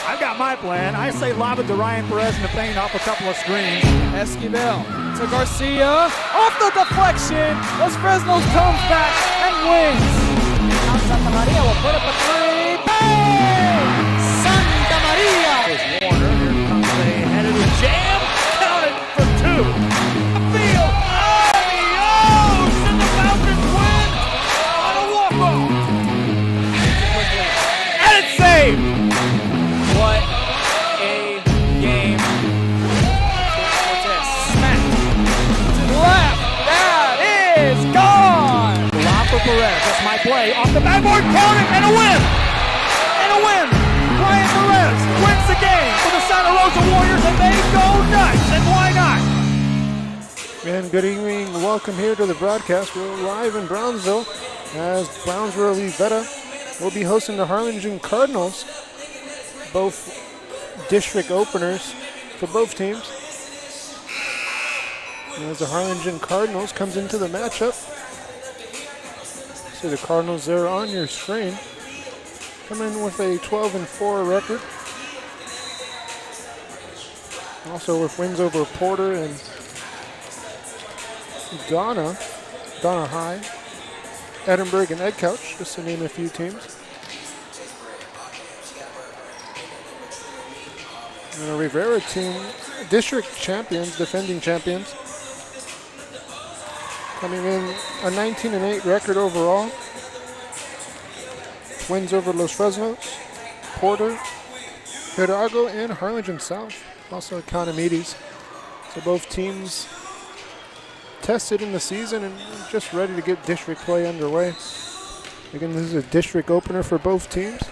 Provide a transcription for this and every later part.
I've got my plan. I say lob it to Ryan Perez in the paint off a couple of screens. Esquivel to Garcia. Off the deflection. Los Fresnos comes back and wins. Now Santa Maria will put up a three. Bang! Santa Maria. There's Warner. Here comes a headed jam. Counted for two. Field. Adios! And the Falcons win on a walk-off. And it's saved. What a game. Cortez smacked to the left. That is gone. Lob for Perez. That's my play. Off the backboard. Count it. And a win. And a win. Ryan Perez wins the game for the Santa Rosa Warriors, and they go nuts. And why not? And good evening. Welcome here to the broadcast. We're live in Brownsville as Brownsville Rivera will be hosting the Harlingen Cardinals. Both district openers for both teams. And as the Harlingen Cardinals comes into the matchup, see the Cardinals there on your screen. Come in with a 12-4 record. Also with wins over Porter and Donna High, Edinburgh and Edcouch, just to name a few teams. And a Rivera team, district champions, defending champions, coming in a 19-8 record overall. Wins over Los Fresnos, Porter, Hidalgo, and Harlingen South, also Economides. So both teams tested in the season and just ready to get district play underway. Again, this is a district opener for both teams.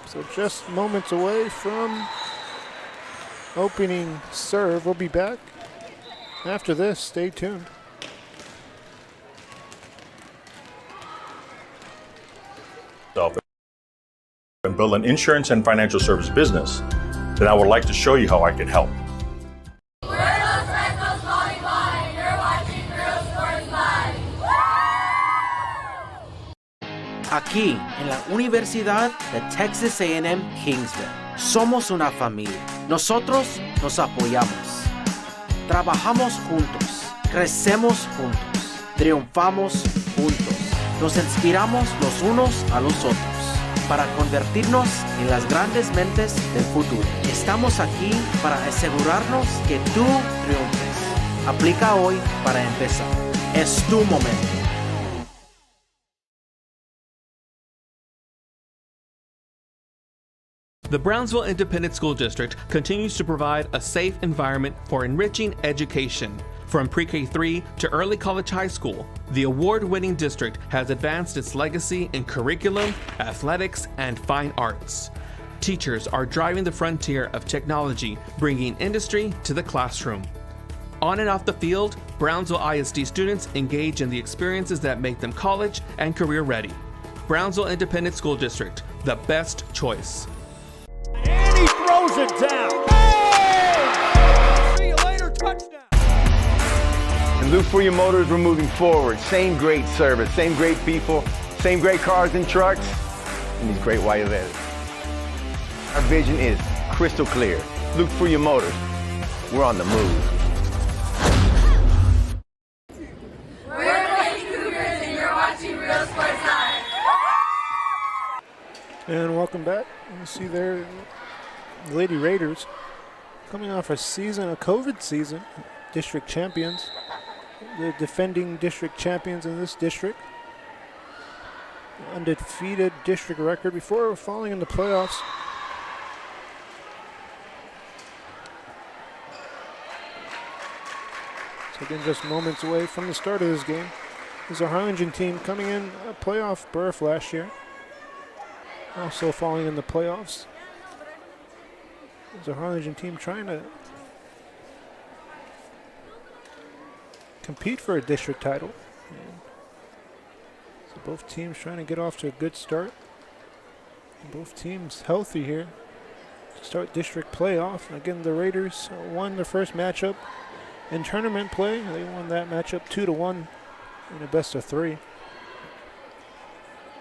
So just moments away from opening serve. We'll be back after this. Stay tuned. And build an insurance and financial service business, then I would like to show you how I can help. We're Los Fresnos Volleyball, and you're watching Girls Sports Live. Aquí, en la Universidad de Texas A&M Kingsville, somos una familia. Nosotros nos apoyamos. Trabajamos juntos. Crecemos juntos. Triunfamos juntos. Nos inspiramos los unos a los otros para convertirnos en las grandes mentes del futuro. Estamos aquí para asegurarnos que tú triunfes. Aplica hoy para empezar. Es tu momento. The Brownsville Independent School District continues to provide a safe environment for enriching education. From pre-K3 to early college high school, the award-winning district has advanced its legacy in curriculum, athletics, and fine arts. Teachers are driving the frontier of technology, bringing industry to the classroom. On and off the field, Brownsville ISD students engage in the experiences that make them college and career ready. Brownsville Independent School District, the best choice. And he throws it down. Hey! See you later, touchdown. And Luke for your motors, we're moving forward. Same great service, same great people, same great cars and trucks, and these great white letters. Our vision is crystal clear. Luke for your motors, we're on the move. We're the Lady Cougars, and you're watching Real Sports Live. And welcome back. You see there, the Lady Raiders coming off a COVID season, district champions. The defending district champions in this district. Undefeated district record before falling in the playoffs. So again, just moments away from the start of this game. This is a Harlingen team coming in a playoff berth last year. Also falling in the playoffs. There's a Harlingen team trying to compete for a district title. And so both teams trying to get off to a good start. And both teams healthy here to start district playoff. Again, the Raiders won their first matchup in tournament play. They won that matchup 2-1 in a best of 3.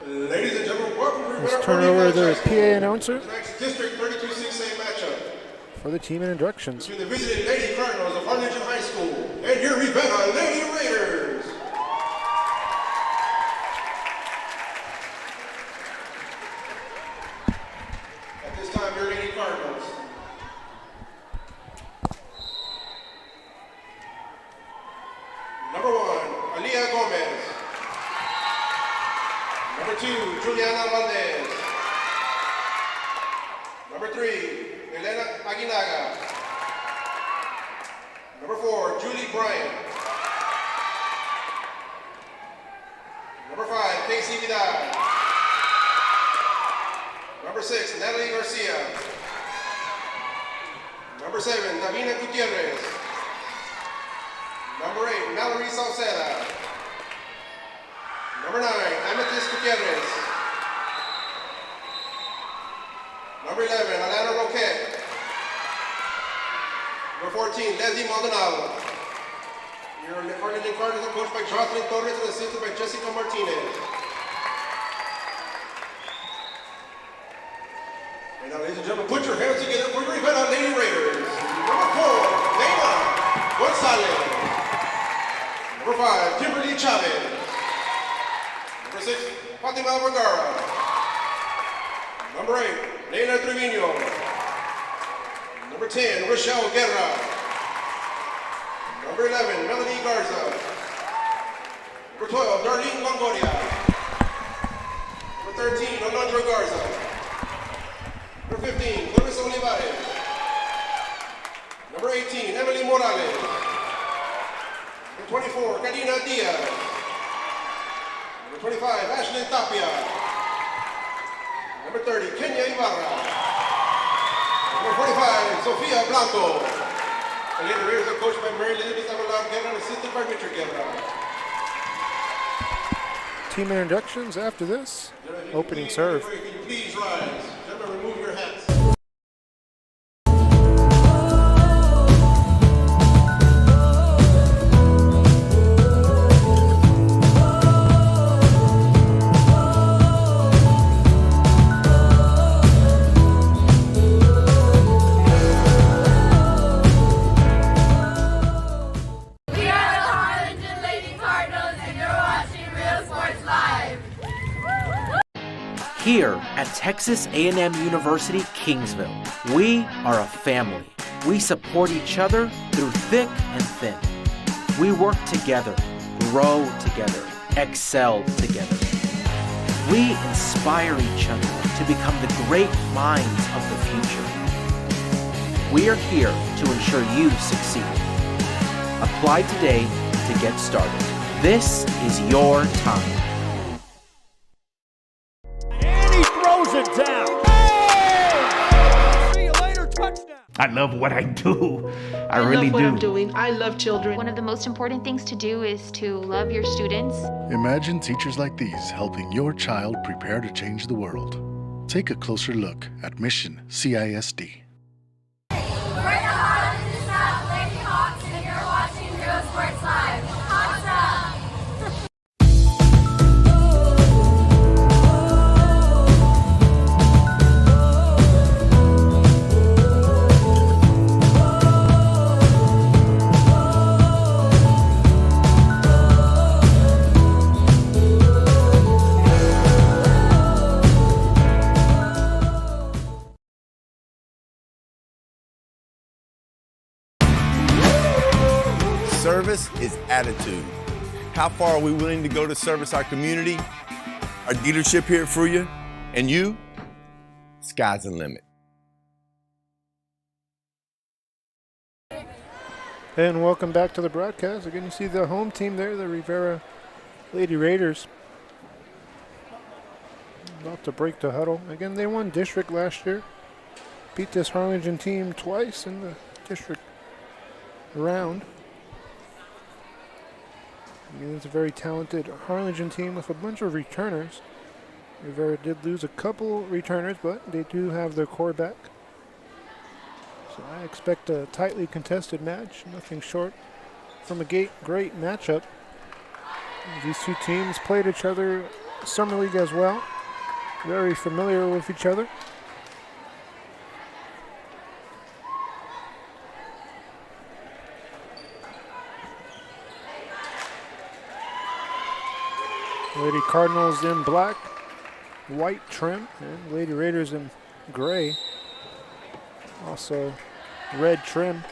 Ladies and gentlemen, welcome to Rivera. Let's turn over the PA announcer Tonight's District 32-6A matchup for the team introductions. between the visiting Lady Cardinals of Harlingen High School and your Rivera Lady Raiders. At this time, your Lady Cardinals. Number 1, Aliyah Gomez. Number 2, Juliana Valdez. Number 3, Elena Aguinaga. Number 4, Julie Bryant. Number 5, Casey Vidal. Number 6, Natalie Garcia. Number 7, Davina Gutierrez. Number 8, Mallory Salceda. Number 9, Amethyst Gutierrez. Number 11, Alana Roquette. Number 14, Leslie Maldonado. Your Harlingen Cardinals are coached by Jocelyn Torres and assisted by Jessica Martinez. And now, ladies and gentlemen, put your hands together for your Rivera Lady Raiders. Number 4, Dana Gonzalez. Number 5, Kimberly Chavez. Number 6, Fatima Vergara. Number 8, Lena Trevino. Number 10, Rochelle Guerra. Number 11, Melanie Garza. Number 12, Darlene Longoria. Number 13, Alondra Garza. Number 15, Clarissa Olivares. Number 18, Emily Morales. Number 24, Karina Diaz. Number 25, Ashlyn Tapia. Number 30, Kenya Ibarra. Number 45, Sofia Blanco. The Lady Raiders are coached by Mary Elizabeth Avalar Guerra and assisted by Richard Guerra. Team introductions after this. Opening serve. Can you please rise? Gentlemen, remove your hats. We are the Harlingen Lady Cardinals, and you're watching Real Sports Live. Here at Texas A&M University, Kingsville, we are a family. We support each other through thick and thin. We work together, grow together, excel together. We inspire each other to become the great minds of the future. We are here to ensure you succeed. Apply today to get started. This is your time. And he throws it down. Hey! See you later, touchdown. I love what I do. I I really love what do. I'm doing. I love children. One of the most important things to do is to love your students. Imagine teachers like these helping your child prepare to change the world. Take a closer look at Mission CISD. We're the Harlingen South Lady Hawks, and you're watching Real Sports Live. Hawks up! Service is attitude. How far are we willing to go to service our community, our dealership here for you, and you? Sky's the limit. And welcome back to the broadcast. Again, you see the home team there, the Rivera Lady Raiders. About to break the huddle. Again, they won district last year. Beat this Harlingen team twice in the district round. Again, it's a very talented Harlingen team with a bunch of returners. Rivera did lose a couple returners, but they do have their core back. So I expect a tightly contested match, nothing short from a great matchup. These two teams played each other summer league as well. Very familiar with each other. Lady Cardinals in black, white trim, and Lady Raiders in gray. Also red trim.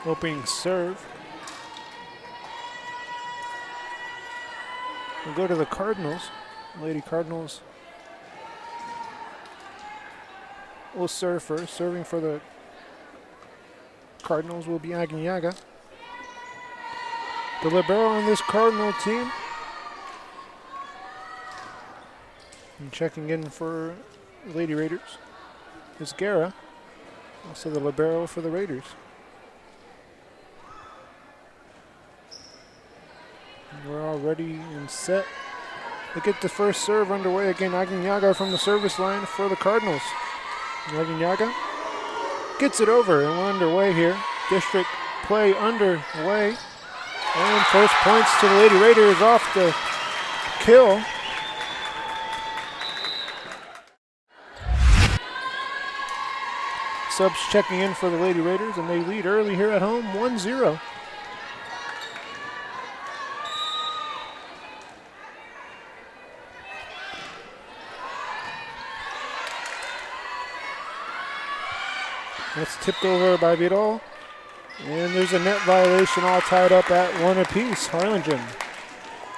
Opening serve. We'll go to the Cardinals. Lady Cardinals will serve first. Serving for the Cardinals will be Aguinaga. The libero on this Cardinal team. And checking in for Lady Raiders is Guerra. Also the libero for the Raiders. We're all ready and set to get the first serve underway. Again, Aguinaga from the service line for the Cardinals. Aguinaga gets it over, and we're underway here. District play underway. And first points to the Lady Raiders off the kill. Subs checking in for the Lady Raiders, and they lead early here at home, 1-0. That's tipped over by Vidal. And there's a net violation, all tied up at 1 apiece. Harlingen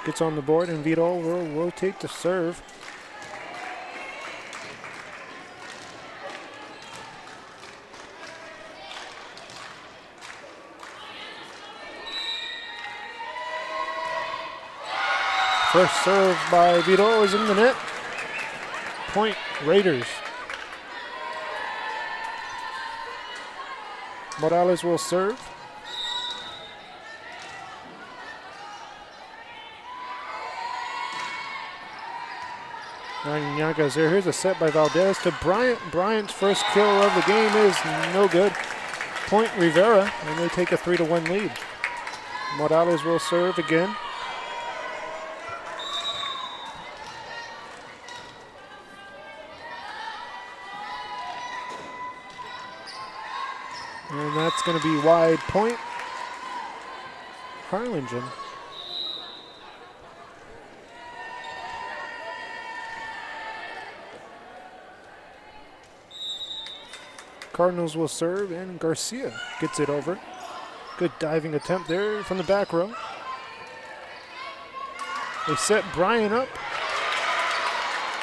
gets on the board, and Vidal will rotate the serve. First serve by Vidal is in the net. Point Raiders. Morales will serve. Aguinaga's there. Here's a set by Valdez to Bryant. Bryant's first kill of the game is no good. Point Rivera, and they take a 3-1 lead. Morales will serve again. And that's going to be wide point. Harlingen. Cardinals will serve, and Garcia gets it over. Good diving attempt there from the back row. They set Bryant up.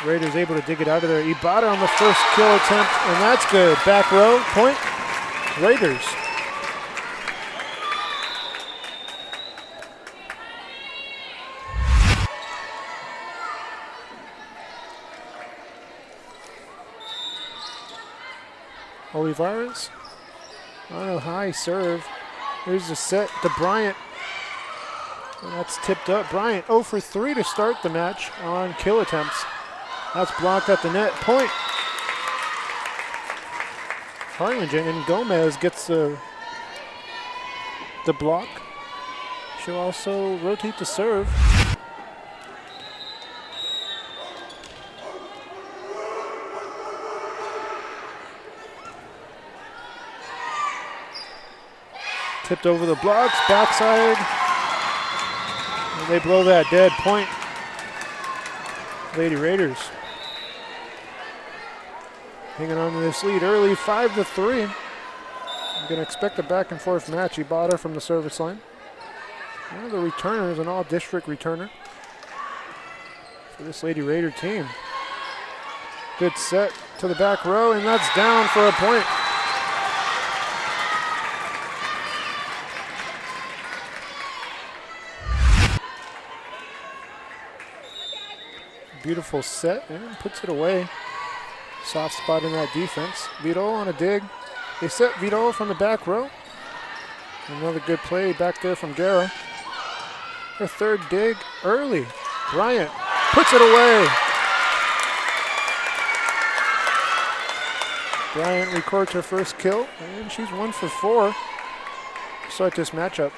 Raiders able to dig it out of there. Ibarra on the first kill attempt, and that's good. Back row, point. Raiders. Olivares on a high serve. Here's the set to Bryant. And that's tipped up. Bryant 0 for 3 to start the match on kill attempts. That's blocked at the net. Point. Harlingen, and Gomez gets the block. She'll also rotate the serve. Tipped over the blocks, backside. And they blow that dead. Point. Lady Raiders. Hanging on to this lead early, 5-3. I'm going to expect a back and forth match. Ibarra from the service line. One of the returners, an all-district returner for this Lady Raider team. Good set to the back row, and that's down for a point. Beautiful set, and puts it away. Soft spot in that defense. Vidal on a dig. They set Vidal from the back row. Another good play back there from Guerra. Her third dig early. Bryant puts it away. Bryant records her first kill, and she's 1 for 4 to start this matchup.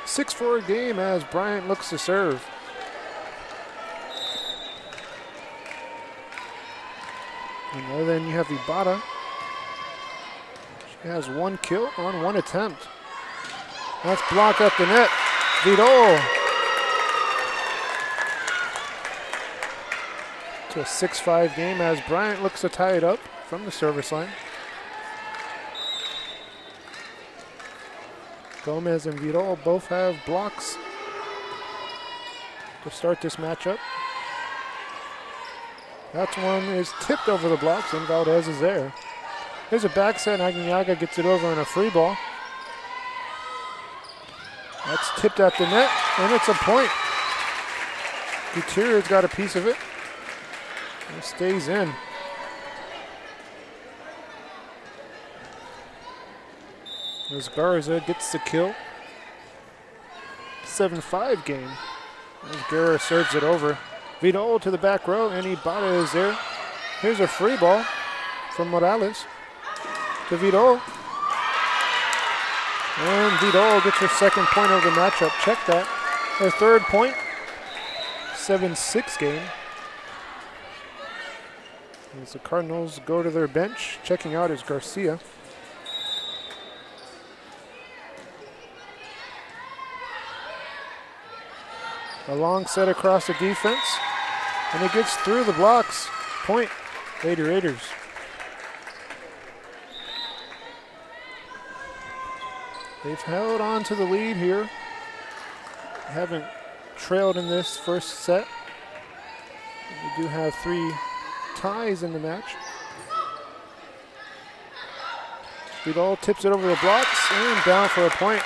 6-4 game as Bryant looks to serve. And then you have Ibata. She has 1 kill on 1 attempt. That's blocked at the net. Vidal. To a 6-5 game as Bryant looks to tie it up from the service line. Gomez and Vidal both have blocks to start this matchup. That one is tipped over the blocks, and Valdez is there. Here's a back set, and Aguinaga gets it over on a free ball. That's tipped at the net, and it's a point. Gutierrez got a piece of it. It stays in. As Garza gets the kill. 7-5 game. As Guerra serves it over. Vidal to the back row, and Ibata is there. Here's a free ball from Morales to Vidal. And Vidal gets her second point of the matchup. Check that. Her third point. 7-6 game. As the Cardinals go to their bench, checking out is Garcia. A long set across the defense, and it gets through the blocks. Point, Lady Raiders. They've held on to the lead here. Haven't trailed in this first set. We do have 3 ties in the match. Vidal tips it over the blocks and down for a point.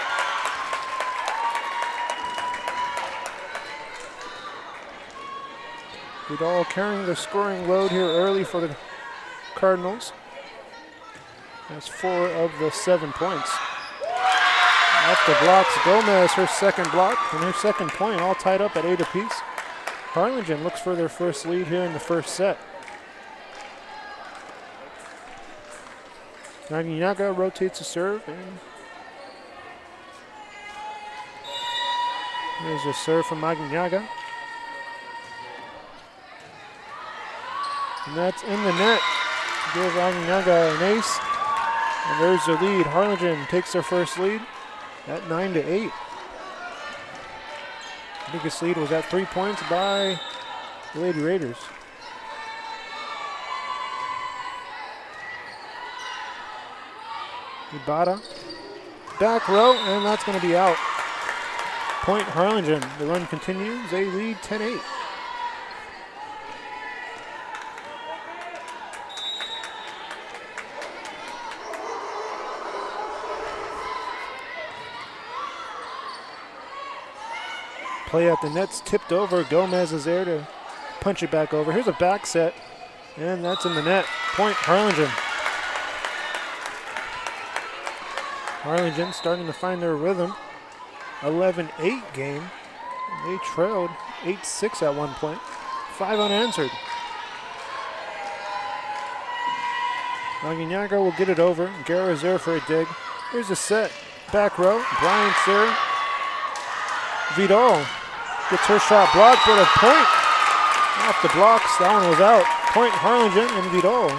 Vidal carrying the scoring load here early for the Cardinals. That's 4 of the 7 points. Off the blocks, Gomez, her second block, and her second point, all tied up at 8 apiece. Harlingen looks for their first lead here in the first set. Aguinaga rotates to serve, and there's a serve from Aguinaga. And that's in the net. Give Aguinaga an ace. And there's the lead. Harlingen takes their first lead at 9-8. The biggest lead was at 3 points by the Lady Raiders. Ibata. Back row, and that's going to be out. Point Harlingen. The run continues. They lead 10-8. Play at the net's tipped over. Gomez is there to punch it back over. Here's a back set, and that's in the net. Point Harlingen. Harlingen starting to find their rhythm. 11-8 game. They trailed 8-6 at one point. 5 unanswered. Aguinaga will get it over. Guerra is there for a dig. Here's a set. Back row. Bryant's there. Vidal gets her shot blocked, but a point off the blocks. That one was out. Point Harlingen and Vidal.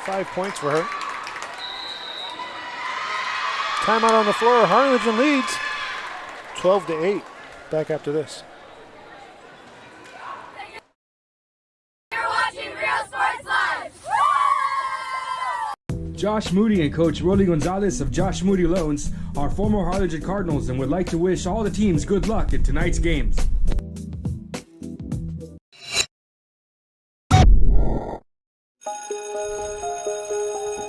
5 points for her. Timeout on the floor. Harlingen leads 12-8. Back after this. You're watching Real Sports Live. Josh Moody and Coach Rolly Gonzalez of Josh Moody Loans are former Harlingen Cardinals and would like to wish all the teams good luck in tonight's games.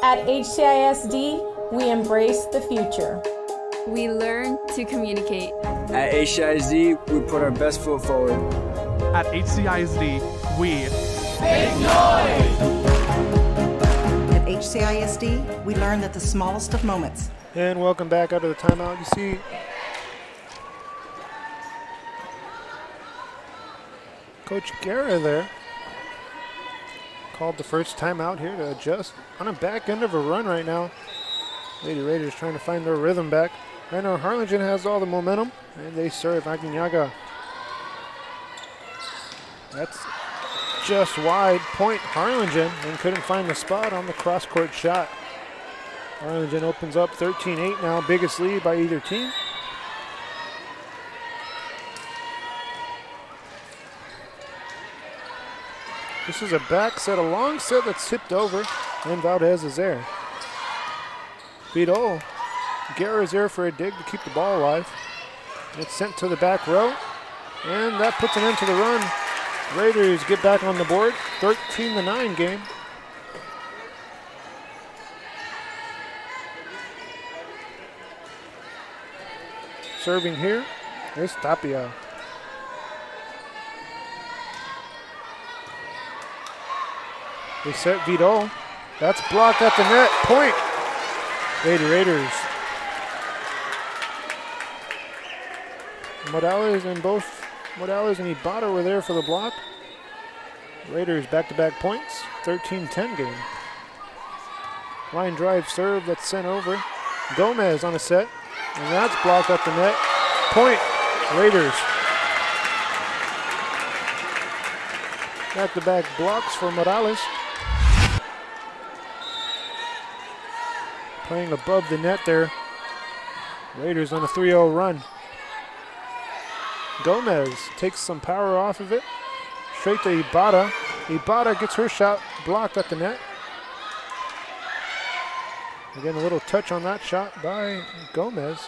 At HCISD, we embrace the future. We learn to communicate. At HCISD, we put our best foot forward. At HCISD, we make noise. At HCISD, we learn that the smallest of moments. And welcome back out of the timeout. You see Coach Guerra there called the first timeout here to adjust on a back end of a run right now. Lady Raiders trying to find their rhythm back. Right now Harlingen has all the momentum, and they serve Aguinaga. That's just wide, point Harlingen, and couldn't find the spot on the cross-court shot. Harlingen opens up 13-8 now, biggest lead by either team. This is a back set, a long set that's tipped over, and Valdez is there. Vidal, Guerra is there for a dig to keep the ball alive. It's sent to the back row, and that puts an end to the run. Raiders get back on the board, 13-9 game. Serving here is Tapia. They set Vidal. That's blocked at the net. Point. Lady Raiders. Morales and Ibarra were there for the block. Raiders back-to-back points. 13-10 game. Line drive serve that's sent over. Gomez on a set. And that's blocked at the net. Point. Raiders. Back-to-back blocks for Morales. Playing above the net there. Raiders on a 3-0 run. Gomez takes some power off of it. Straight to Ibarra. Ibarra gets her shot blocked at the net. Again, a little touch on that shot by Gomez.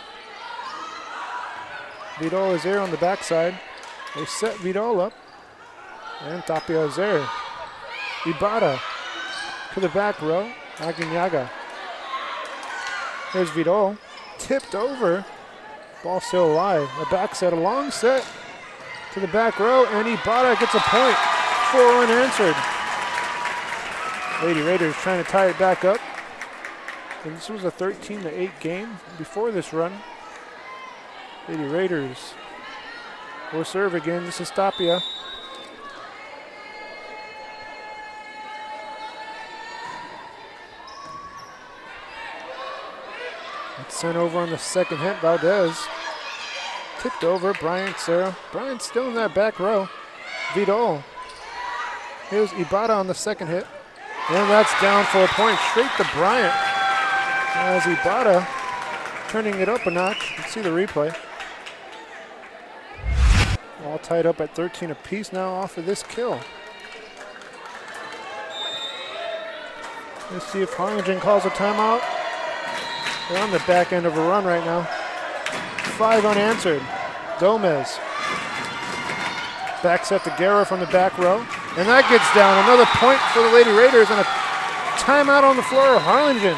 Vidal is there on the backside. They set Vidal up. And Tapia is there. Ibarra to the back row. Aguinaga. Here's Vidal. Tipped over. Ball still alive. A back set, a long set to the back row, and Ibarra gets a point. 4 unanswered. Lady Raiders trying to tie it back up. And this was a 13-8 game before this run. Lady Raiders will serve again. This is Tapia. It's sent over on the second hit. Valdez tipped over. Bryant, Sarah. Bryant still in that back row. Vidal. Here's Ibarra on the second hit. And that's down for a point. Straight to Bryant. As Ibarra turning it up a notch. Let's see the replay. All tied up at 13 apiece now off of this kill. Let's see if Harlingen calls a timeout. They're on the back end of a run right now. 5 unanswered. Gomez. Back set to Guerra from the back row. And that gets down. Another point for the Lady Raiders and a timeout on the floor of Harlingen.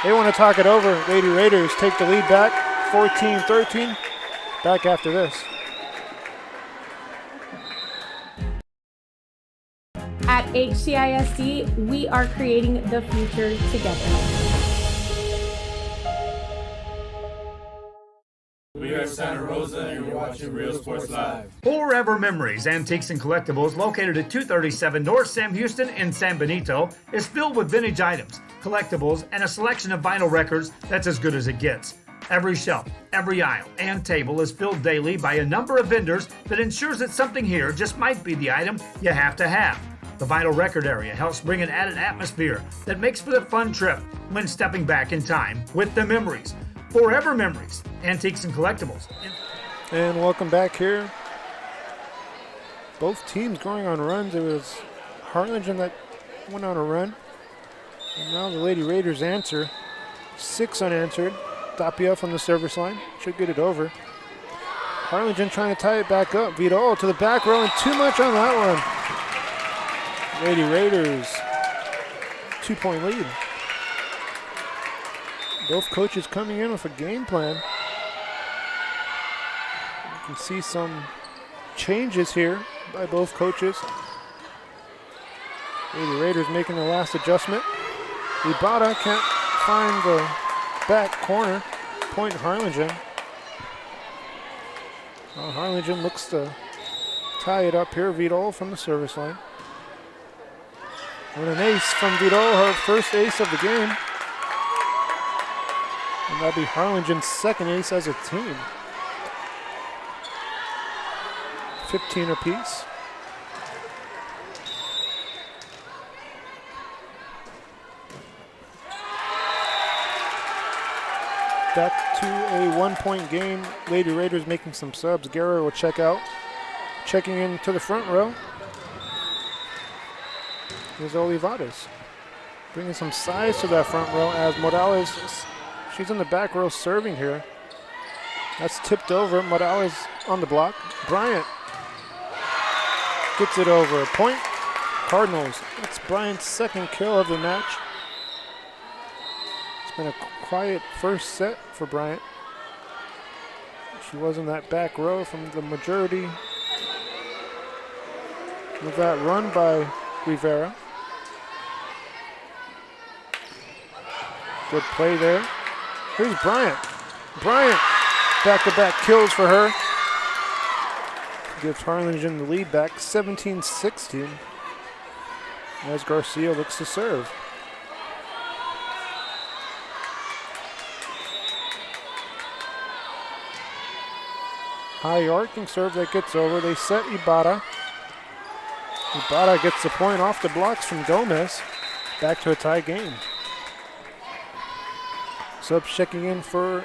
They want to talk it over. Lady Raiders take the lead back. 14-13. Back after this. At HCISD, we are creating the future together. We are Santa Rosa, and you're watching Real Sports Live. Forever Memories Antiques and Collectibles, located at 237 North Sam Houston in San Benito, is filled with vintage items, collectibles, and a selection of vinyl records that's as good as it gets. Every shelf, every aisle, and table is filled daily by a number of vendors that ensures that something here just might be the item you have to have. The vinyl record area helps bring an added atmosphere that makes for the fun trip when stepping back in time with the memories. Forever Memories, Antiques and Collectibles. And welcome back here. Both teams going on runs. It was Harlingen that went on a run. And now the Lady Raiders answer. 6 unanswered. Tapia from the service line. Should get it over. Harlingen trying to tie it back up. Vidal to the back row, and too much on that one. Lady Raiders, 2-point lead. Both coaches coming in with a game plan. You can see some changes here by both coaches. Lady Raiders making the last adjustment. Ibarra can't find the back corner. Point Harlingen. Well, Harlingen looks to tie it up here. Vidal from the service line. And an ace from Vidal, her first ace of the game. And that'll be Harlingen's second ace as a team. 15 apiece. Back to a 1-point game. Lady Raiders making some subs. Guerra will check out. Checking into the front row is Olivares. Bringing some size to that front row as Morales, she's in the back row serving here. That's tipped over. Morales on the block. Bryant gets it over. Point Cardinals. That's Bryant's second kill of the match. It's been a quiet first set for Bryant. She was in that back row from the majority of that run by Rivera. Good play there. Here's Bryant. Bryant, back-to-back kills for her. Gives Harlingen the lead back, 17-16. As Garcia looks to serve. High arcing serve that gets over. They set Ibarra. Ibarra gets the point off the blocks from Gomez. Back to a tie game. Subs checking in for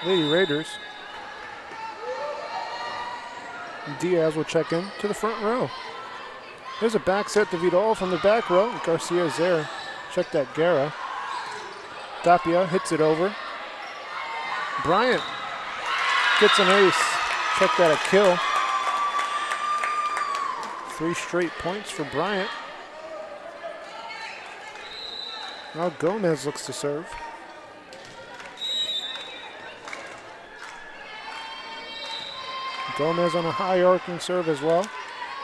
Lady Raiders. Diaz will check in to the front row. There's a back set to Vidal from the back row. Garcia's there. Check that Guerra. Tapia hits it over. Bryant gets an ace. Check that a kill. 3 straight points for Bryant. Now Gomez looks to serve. Gomez on a high arcing serve as well.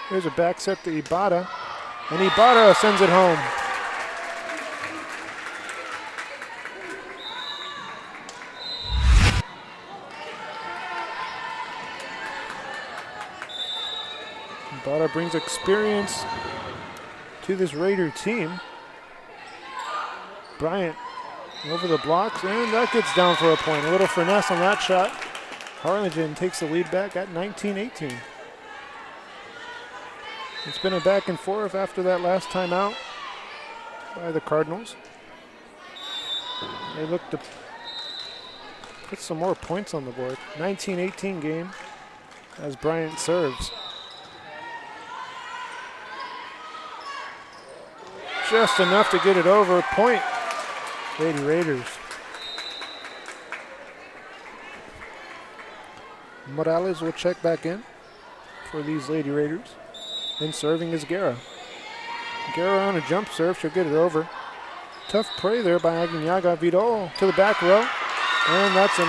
Here's a back set to Ibarra. And Ibarra sends it home. Ibarra brings experience to this Raider team. Bryant over the blocks, and that gets down for a point. A little finesse on that shot. Harlingen takes the lead back at 19-18. It's been a back and forth after that last time out by the Cardinals. They look to put some more points on the board. 19-18 game as Bryant serves. Just enough to get it over. Point, Lady Raiders. Morales will check back in for these Lady Raiders. And serving is Guerra. Guerra on a jump serve, she'll get it over. Tough play there by Aguinaga. Vidal to the back row. And that's a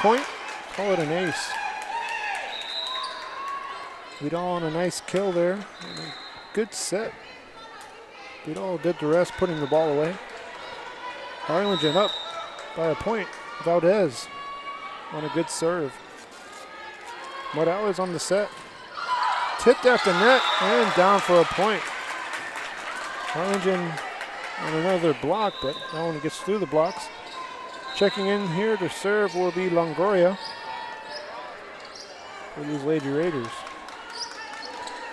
point. Call it an ace. Vidal on a nice kill there. And a good set. Vidal did the rest, putting the ball away. Harlingen up by a point. Valdez on a good serve. Morales on the set. Tipped at the net and down for a point. Harlingen on another block, but that one gets through the blocks. Checking in here to serve will be Longoria for these Lady Raiders.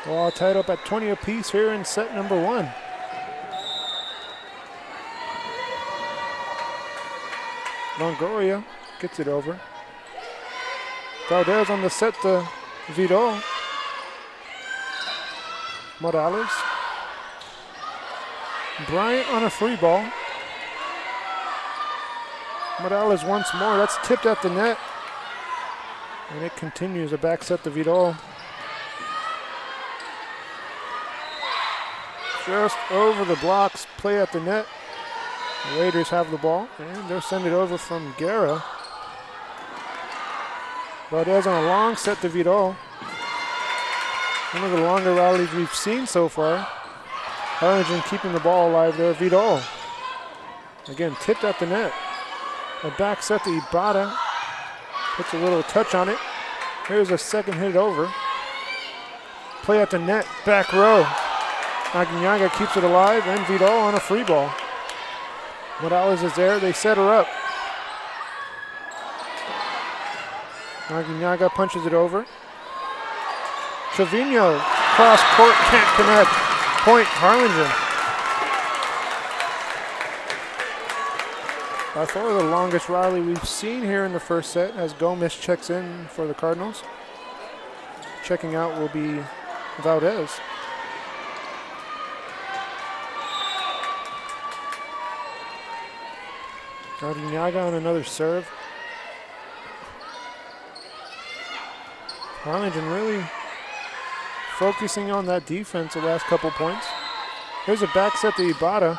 All tied up at 20 apiece here in set number 1. Longoria gets it over. Valdez on the set to Vidal. Morales. Bryant on a free ball. Morales once more. That's tipped at the net. And it continues. A back set to Vidal. Just over the blocks. Play at the net. The Raiders have the ball. And they'll send it over from Guerra. Valdez on a long set to Vidal. One of the longer rallies we've seen so far. Harlingen keeping the ball alive there. Vidal. Again, tipped at the net. A back set to Ibarra. Puts a little touch on it. Here's a second hit over. Play at the net, back row. Aguinaga keeps it alive, and Vidal on a free ball. Morales is there, they set her up. Aguinaga punches it over. Trevino, cross court, can't connect. Point, Harlingen. By far the longest rally we've seen here in the first set as Gomez checks in for the Cardinals. Checking out will be Valdez. Aguinaga on another serve. Harlingen really focusing on that defense the last couple points. Here's a back set to Ibarra.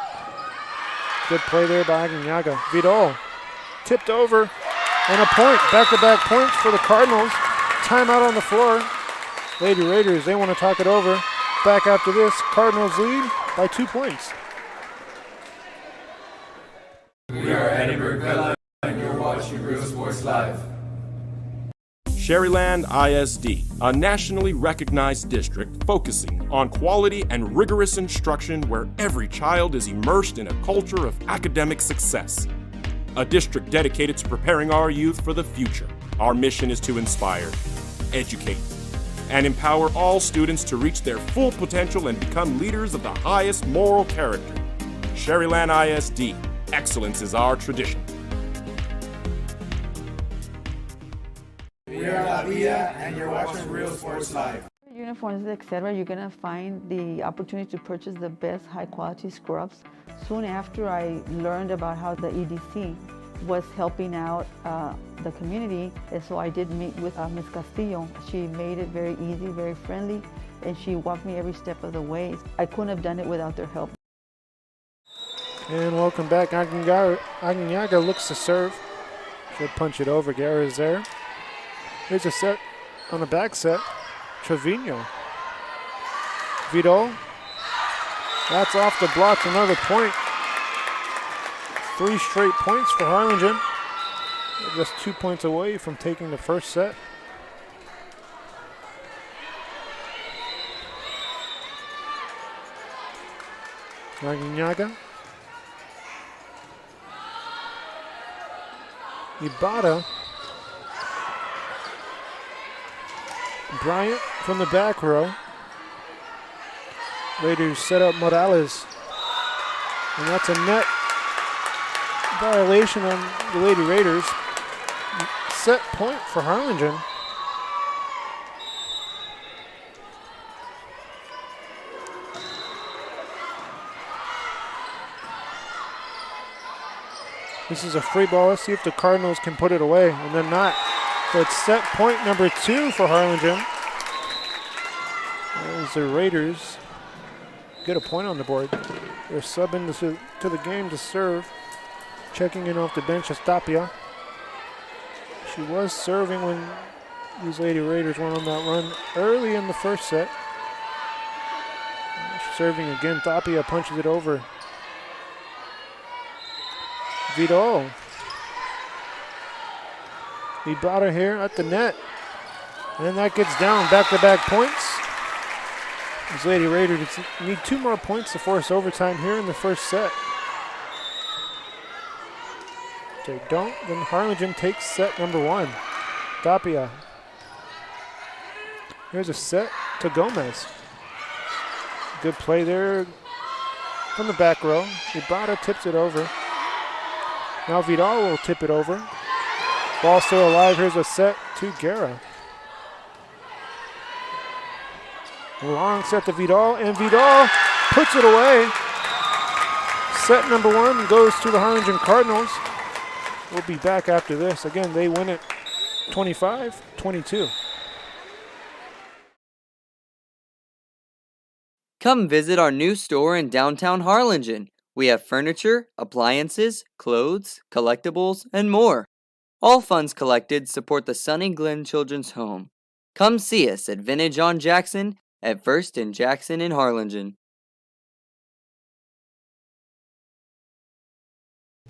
Good play there by Aguinaga. Vidal tipped over and a point. Back-to-back points for the Cardinals. Timeout on the floor. Lady Raiders, they want to talk it over. Back after this, Cardinals lead by 2 points. We are Edinburgh Bella, and you're watching Real Sports Live. Sherryland ISD, a nationally recognized district focusing on quality and rigorous instruction where every child is immersed in a culture of academic success. A district dedicated to preparing our youth for the future. Our mission is to inspire, educate, and empower all students to reach their full potential and become leaders of the highest moral character. Sherryland ISD, excellence is our tradition. We are La Via, and you're watching Real Sports Live. Uniforms, etc., you're gonna find the opportunity to purchase the best high-quality scrubs. Soon after I learned about how the EDC was helping out the community, and so I did meet with Ms. Castillo. She made it very easy, very friendly, and she walked me every step of the way. I couldn't have done it without their help. And welcome back. Aguinaga looks to serve. Should punch it over. Guerra is there. Here's a set on the back set. Trevino. Vidal. That's off the block. Another point. 3 straight points for Harlingen. They're just 2 points away from taking the first set. Aguinaga. Ibarra. Bryant from the back row. Raiders set up Morales. And that's a net violation on the Lady Raiders. Set point for Harlingen. This is a free ball. Let's see if the Cardinals can put it away, and then not. So it's set point number 2 for Harlingen. As the Raiders get a point on the board. They're subbing to the game to serve. Checking in off the bench is Tapia. She was serving when these Lady Raiders went on that run early in the first set. She's serving again. Tapia punches it over. Vidal. Ibarra here at the net. And that gets down. Back-to-back points. These Lady Raiders need 2 more points to force overtime here in the first set. If they don't, then Harlingen takes set number 1. Tapia. Here's a set to Gomez. Good play there from the back row. Ibarra tips it over. Now Vidal will tip it over. Ball still alive. Here's a set to Guerra. Long set to Vidal, and Vidal puts it away. Set number 1 goes to the Harlingen Cardinals. We'll be back after this. Again, they win it 25-22. Come visit our new store in downtown Harlingen. We have furniture, appliances, clothes, collectibles, and more. All funds collected support the Sunny Glen Children's Home. Come see us at Vintage on Jackson at 1st and Jackson in Harlingen.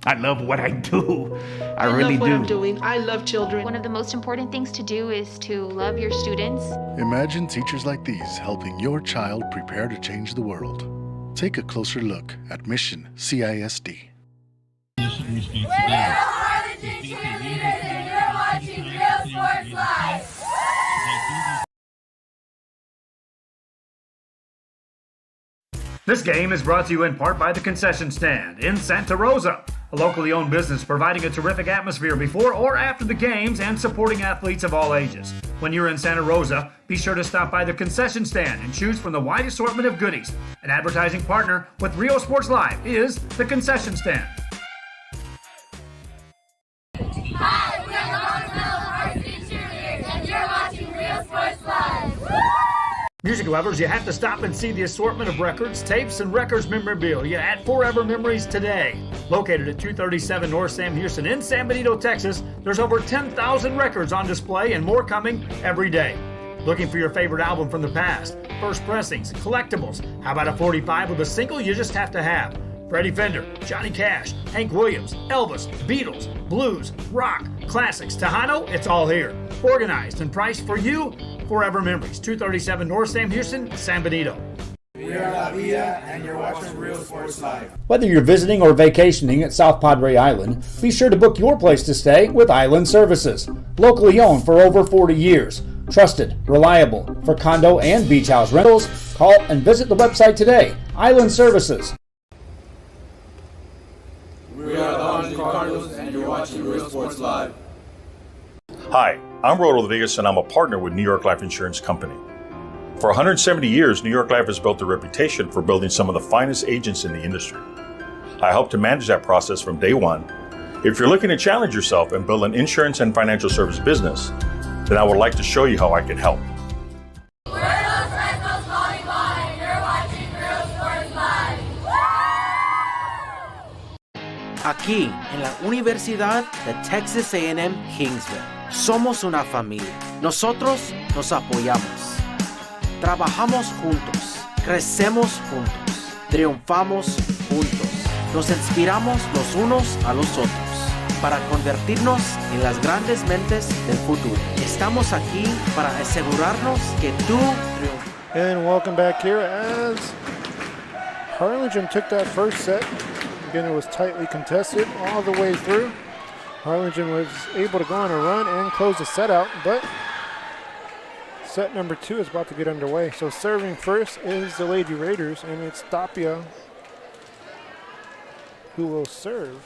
I love what I do. I really love what do. I'm doing. I love children. One of the most important things to do is to love your students. Imagine teachers like these helping your child prepare to change the world. Take a closer look at Mission CISD. We're the Harlingen cheerleaders and you're watching Real Sports Live. This game is brought to you in part by the Concession Stand in Santa Rosa, a locally owned business providing a terrific atmosphere before or after the games and supporting athletes of all ages. When you're in Santa Rosa, be sure to stop by the Concession Stand and choose from the wide assortment of goodies. An advertising partner with Real Sports Live is the Concession Stand. Hi, we are the Harlingen varsity cheerleaders and you're watching Real Sports Live. Music lovers, you have to stop and see the assortment of records, tapes, and records memorabilia at Forever Memories today. Located at 237 North Sam Houston in San Benito, Texas, there's over 10,000 records on display and more coming every day. Looking for your favorite album from the past, first pressings, collectibles? How about a 45 with a single you just have to have? Freddie Fender, Johnny Cash, Hank Williams, Elvis, Beatles, blues, rock, classics, Tejano, it's all here. Organized and priced for you. Forever Memories, 237 North Sam Houston, San Benito. We are La Vida, and you're watching Real Sports Live. Whether you're visiting or vacationing at South Padre Island, be sure to book your place to stay with Island Services. Locally owned for over 40 years. Trusted, reliable. For condo and beach house rentals, call and visit the website today. Island Services. We are the Harlingen Cardinals, and you're watching Real Sports Live. Hi, I'm Rodolfo Vegas, and I'm a partner with New York Life Insurance Company. For 170 years, New York Life has built a reputation for building some of the finest agents in the industry. I help to manage that process from day one. If you're looking to challenge yourself and build an insurance and financial service business, then I would like to show you how I can help. We're Los Rectos Volleyball and you're watching Real Sports Live. Aquí, en la Universidad de Texas A&M Kingsville, somos una familia. Nosotros nos apoyamos. Trabajamos juntos. Crecemos juntos. Triunfamos juntos. Nos inspiramos los unos a los otros para convertirnos en las grandes mentes del futuro. Estamos aquí para asegurarnos que tú triunfes. And welcome back here as Harlingen took that first set. Again, it was tightly contested all the way through. Harlingen was able to go on a run and close the set out, but set number 2 is about to get underway. So serving first is the Lady Raiders, and it's Tapia who will serve.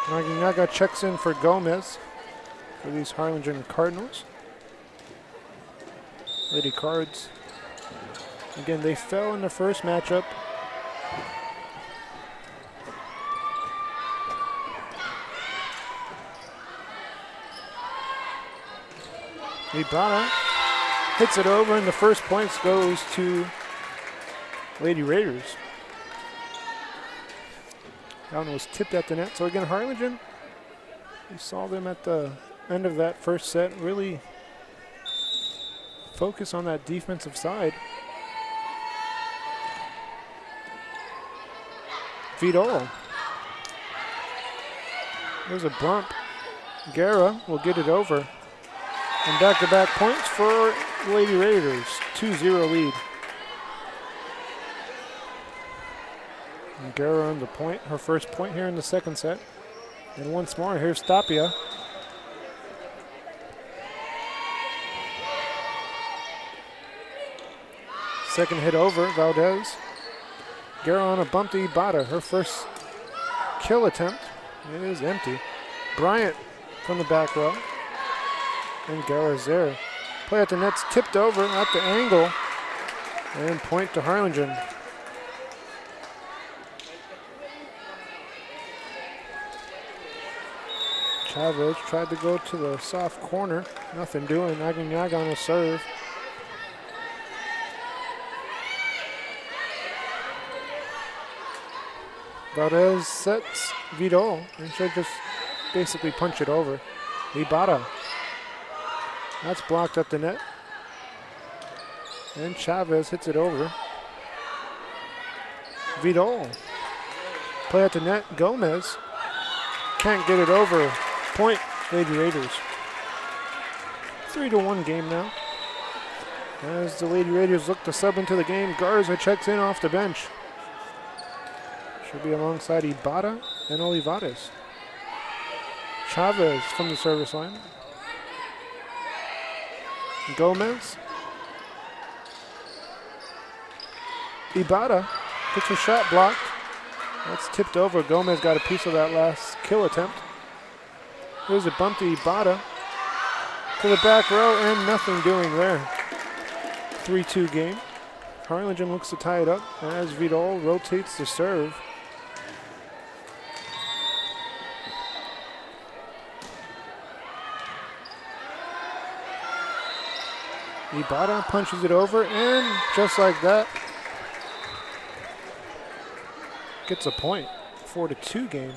Naginaga checks in for Gomez for these Harlingen Cardinals. Lady Cards, again, they fell in the first matchup. Ibarra hits it over, and the first points goes to Lady Raiders. That one was tipped at the net. So again, Harlingen, we saw them at the end of that first set really focus on that defensive side. Vidal. There's a bump. Guerra will get it over. And back-to-back points for Lady Raiders. 2-0 lead. And Guerra on the point, her first point here in the second set. And once more, here's Tapia. Second hit over, Valdez. Guerra on a bump to Ibarra. Her first kill attempt. It is empty. Bryant from the back row. And Guerra's there. Play at the net's tipped over at the angle. And point to Harlingen. Chavez tried to go to the soft corner. Nothing doing. Agagnaga on a serve. Valdez sets Vidal and should just basically punch it over. Ibarra. That's blocked at the net. And Chavez hits it over. Vidal. Play at the net. Gomez. Can't get it over. Point, Lady Raiders. 3-1 game now. As the Lady Raiders look to sub into the game, Garza checks in off the bench. Should be alongside Ibarra and Olivares. Chavez from the service line. Gomez. Ibarra gets her shot blocked. That's tipped over. Gomez got a piece of that last kill attempt. There's a bump to Ibarra. To the back row and nothing doing there. 3-2 game. Harlingen looks to tie it up as Vidal rotates the serve. Ibarra punches it over, and just like that, gets a point. 4-2 game.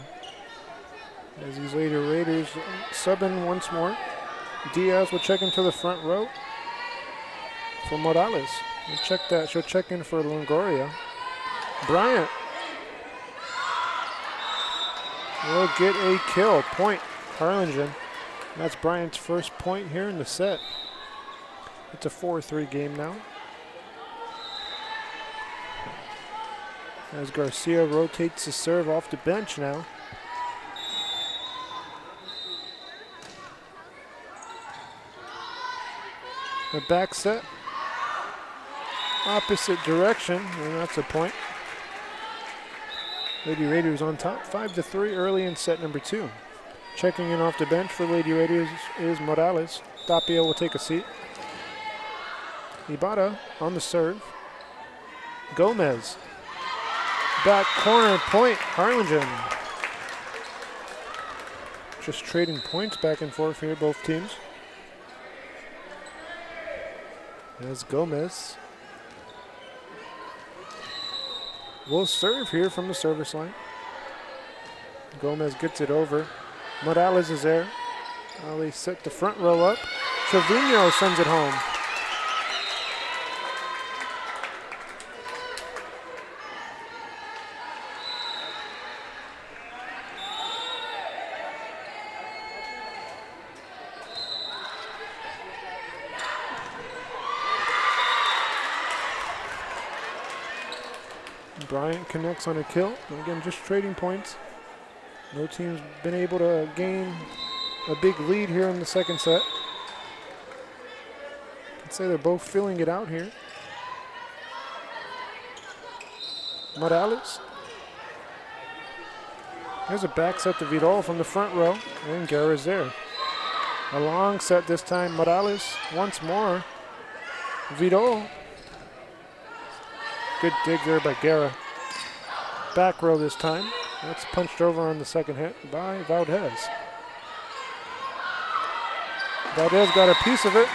As these Lady Raiders sub in once more. Diaz will check into the front row for Morales. She'll check in for Longoria. Bryant will get a kill. Point, Harlingen. That's Bryant's first point here in the set. It's a 4-3 game now. As Garcia rotates the serve off the bench now. The back set. Opposite direction, and that's a point. Lady Raiders on top, 5-3 early in set number 2. Checking in off the bench for Lady Raiders is Morales. Tapia will take a seat. Ibarra on the serve. Gomez. Back corner point, Harlingen. Just trading points back and forth here, both teams. As Gomez will serve here from the service line. Gomez gets it over. Morales is there. They set the front row up. Trevino sends it home. Bryant connects on a kill. And again, just trading points. No team's been able to gain a big lead here in the second set. I'd say they're both filling it out here. Morales. There's a back set to Vidal from the front row, and Guerra's there. A long set this time. Morales once more. Vidal. Good dig there by Guerra. Back row this time. That's punched over on the second hit by Valdez. Valdez got a piece of it.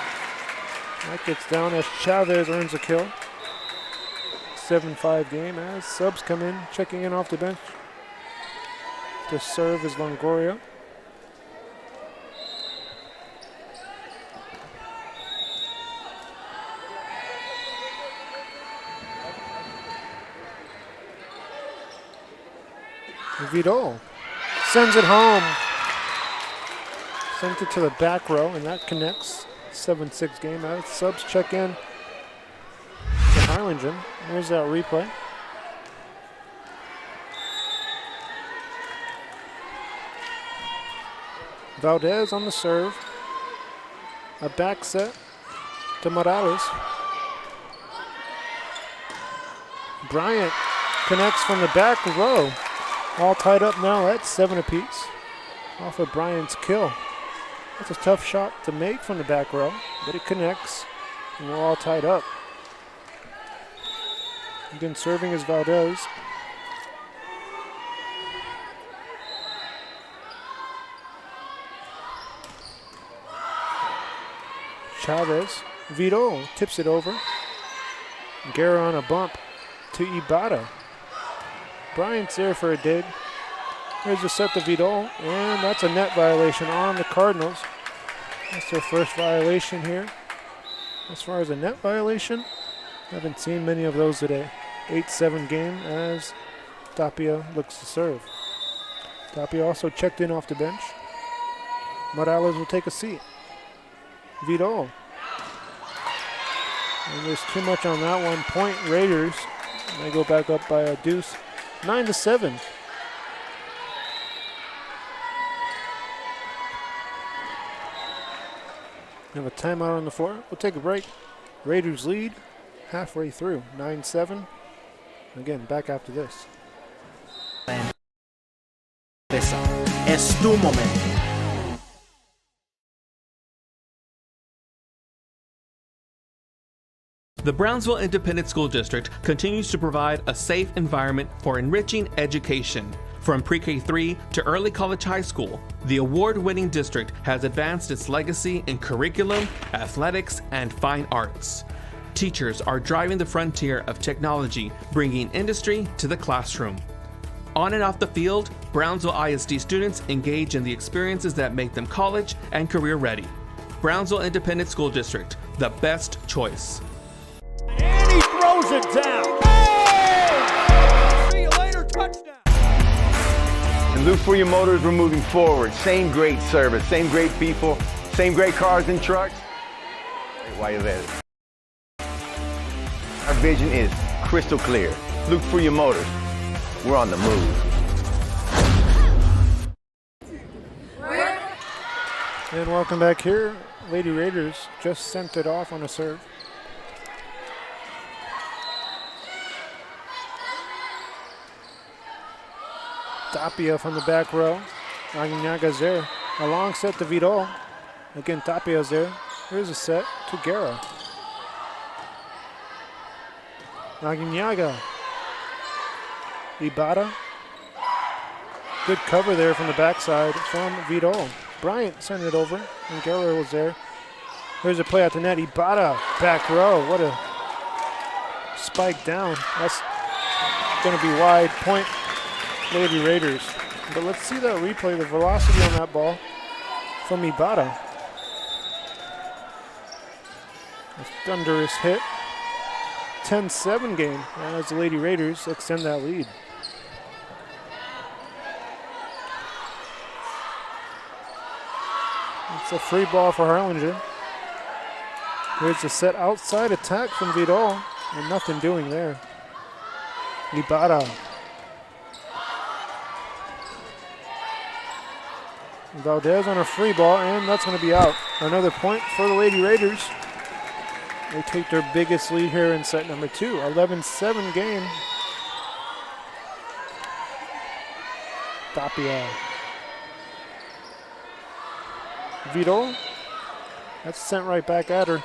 That gets down as Chavez earns a kill. 7-5 game as subs come in, checking in off the bench. To serve is Longoria. Vidal sends it home. Sent it to the back row, and that connects. 7-6 game as subs check in to Harlingen. There's that replay. Valdez on the serve. A back set to Morales. Bryant connects from the back row. All tied up now. That's 7 apiece. Off of Bryant's kill. That's a tough shot to make from the back row, but it connects, and we're all tied up. Again, serving is Valdez. Chavez. Vidal tips it over. Guerra on a bump to Ibarra. Bryant's there for a dig. Here's a set to Vidal, and that's a net violation on the Cardinals. That's their first violation here. As far as a net violation, haven't seen many of those today. 8-7 game as Tapia looks to serve. Tapia also checked in off the bench. Morales will take a seat. Vidal. And there's too much on that one. Point Raiders. And they go back up by a deuce. 9-7. We have a timeout on the floor. We'll take a break. Raiders lead halfway through. 9-7. Again, back after this. Es tu momento. The Brownsville Independent School District continues to provide a safe environment for enriching education. From pre-K3 to early college high school, the award-winning district has advanced its legacy in curriculum, athletics, and fine arts. Teachers are driving the frontier of technology, bringing industry to the classroom. On and off the field, Brownsville ISD students engage in the experiences that make them college and career ready. Brownsville Independent School District, the best choice. And he throws it down. Oh! See you later, touchdown. And look for your motors, we're moving forward. Same great service, same great people, same great cars and trucks. Why you there? Our vision is crystal clear. Look for your motors. We're on the move. And welcome back here. Lady Raiders just sent it off on a serve. Tapia from the back row. Aguinaga's there. A long set to Vidal. Again, Tapia's there. Here's a set to Guerra. Aguinaga. Ibarra. Good cover there from the backside from Vidal. Bryant sent it over, and Guerra was there. Here's a play at the net. Ibarra, back row. What a spike down. That's going to be wide. Point Lady Raiders. But let's see that replay, the velocity on that ball from Ibarra. A thunderous hit. 10-7 game as the Lady Raiders extend that lead. It's a free ball for Harlingen. Here's a set outside attack from Vidal, and nothing doing there. Ibarra. Valdez on a free ball, and that's going to be out. Another point for the Lady Raiders. They take their biggest lead here in set number 2. 11-7 game. Tapia. Vidal. That's sent right back at her.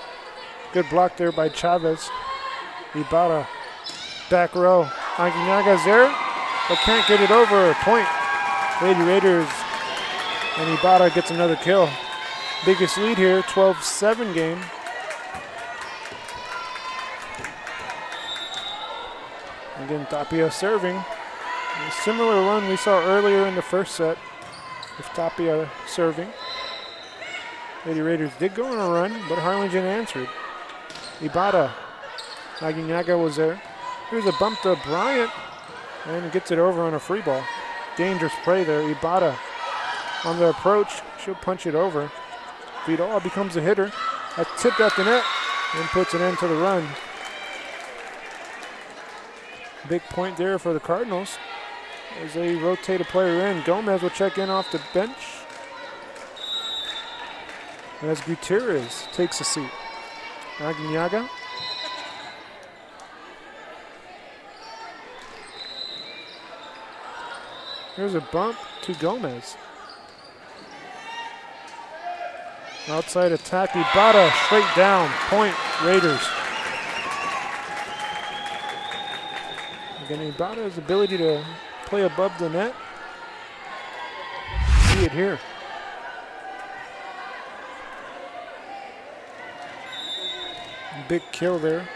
Good block there by Chavez. Ibarra. Back row. Aguinaga's there, but can't get it over. Point. Lady Raiders. And Ibarra gets another kill. Biggest lead here, 12-7 game. Again, Tapia serving. A similar run we saw earlier in the first set with Tapia serving. Lady Raiders did go on a run, but Harlingen answered. Ibarra. Aguinaga was there. Here's a bump to Bryant, and gets it over on a free ball. Dangerous play there. Ibarra on the approach. She'll punch it over. Vidal becomes a hitter. A tip at the net and puts an end to the run. Big point there for the Cardinals as they rotate a player in. Gomez will check in off the bench as Gutierrez takes a seat. Aguinaga. Here's a bump to Gomez. Outside attack, Ibarra straight down. Point Raiders. Again, Ibarra's ability to play above the net. See it here. Big kill there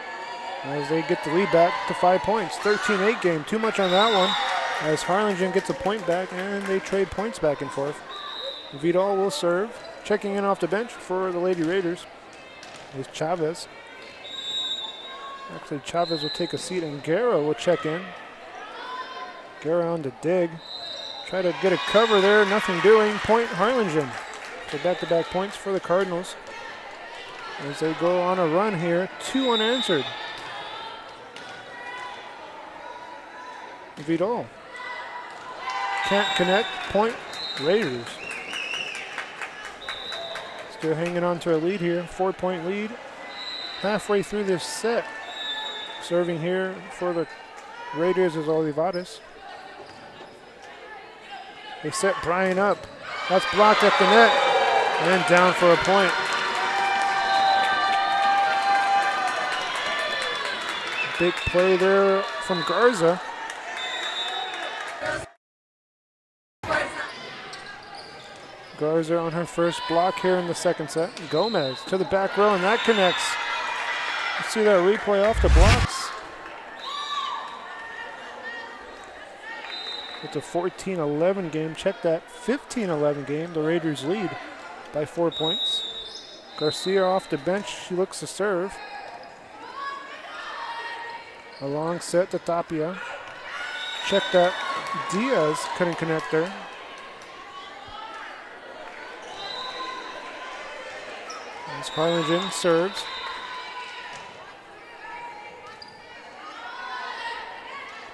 as they get the lead back to 5 points. 13-8 game. Too much on that one as Harlingen gets a point back and they trade points back and forth. Vidal will serve. Checking in off the bench for the Lady Raiders is Chavez. Actually, Chavez will take a seat and Guerra will check in. Guerra on to dig. Try to get a cover there, nothing doing. Point Harlingen. So back-to-back points for the Cardinals as they go on a run here. 2 unanswered. Vidal. Can't connect. Point Raiders. Still hanging on to a lead here. 4-point lead. Halfway through this set. Serving here for the Raiders is Olivares. They set Brian up. That's blocked at the net. And down for a point. Big play there from Garza. Garza on her first block here in the second set. Gomez to the back row, and that connects. Let's see that replay off the blocks. It's a 14-11 game. Check that. 15-11 game. The Raiders lead by 4 points. Garcia off the bench. She looks to serve. A long set to Tapia. Check that. Diaz couldn't connect there. As Harlingen serves.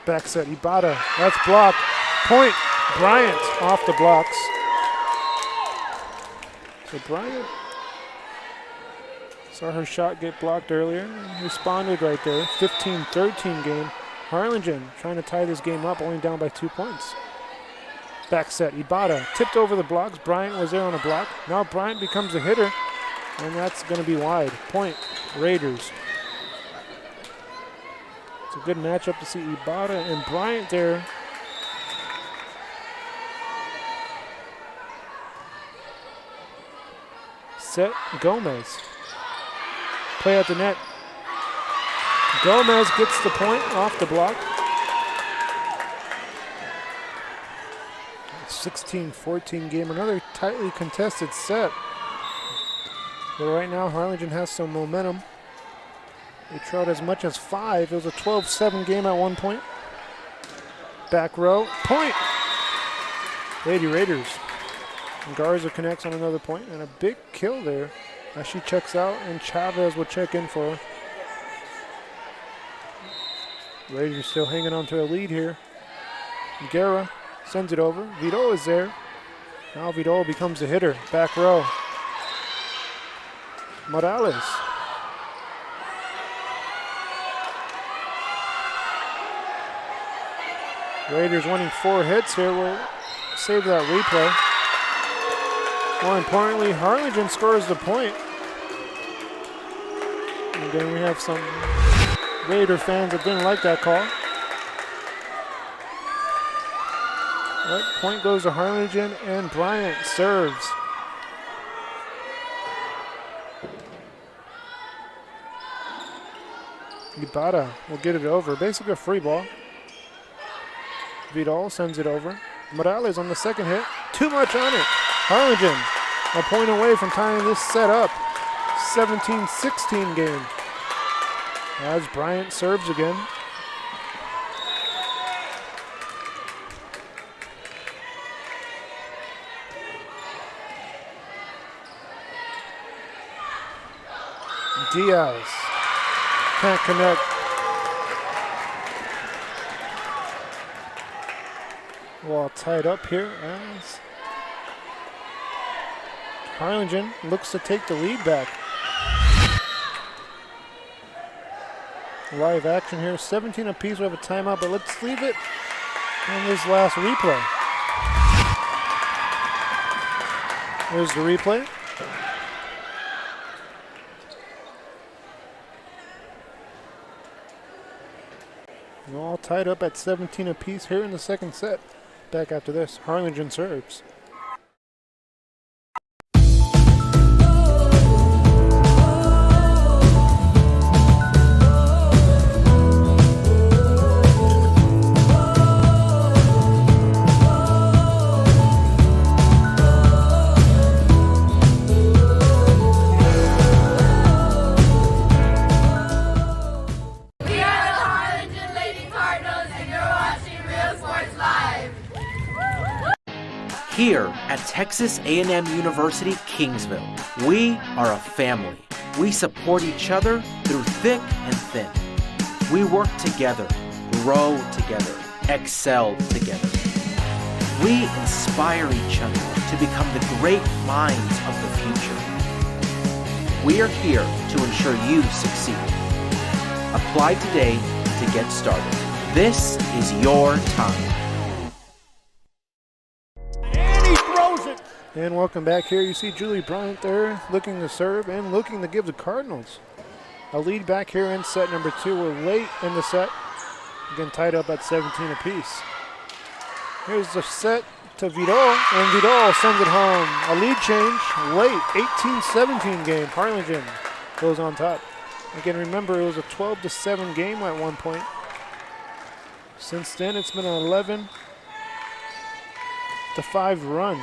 Back set, Ibada. That's blocked. Point, Bryant off the blocks. So Bryant saw her shot get blocked earlier. Responded right there. 15-13 game. Harlingen trying to tie this game up, only down by 2 points. Back set, Ibada tipped over the blocks. Bryant was there on a block. Now Bryant becomes a hitter, and that's going to be wide. Point, Raiders. It's a good matchup to see Ibada and Bryant there. Set, Gomez. Play at the net. Gomez gets the point off the block. 16-14 game, another tightly contested set. But right now Harlingen has some momentum. They trailed as much as 5. It was a 12-7 game at one point. Back row, point. Lady Raiders. And Garza connects on another point, and a big kill there as she checks out, and Chavez will check in for her. Raiders still hanging on to a lead here. Guerra sends it over. Vidal is there. Now Vidal becomes a hitter. Back row. Morales. Raiders winning 4 hits here. We'll save that replay. More importantly, Harlingen scores the point. And then we have some Raider fans that didn't like that call. But point goes to Harlingen, and Bryant serves. Ibada will get it over. Basically a free ball. Vidal sends it over. Morales on the second hit. Too much on it. Harlingen a point away from tying this set up. 17-16 game. As Bryant serves again. Diaz can't connect. Well, tied up here as Harlingen looks to take the lead back. Live action here, 17 apiece. We have a timeout, but let's leave it on this last replay. Here's the replay. We're all tied up at 17 apiece here in the second set. Back after this, Harlingen serves. Here at Texas A&M University, Kingsville, we are a family. We support each other through thick and thin. We work together, grow together, excel together. We inspire each other to become the great minds of the future. We are here to ensure you succeed. Apply today to get started. This is your time. And welcome back here. You see Julie Bryant there looking to serve and looking to give the Cardinals a lead back here in set number 2. We're late in the set. Again, tied up at 17 apiece. Here's the set to Vidal, and Vidal sends it home. A lead change late, 18-17 game. Harlingen goes on top. Again, remember it was a 12-7 game at one point. Since then, it's been an 11-5 run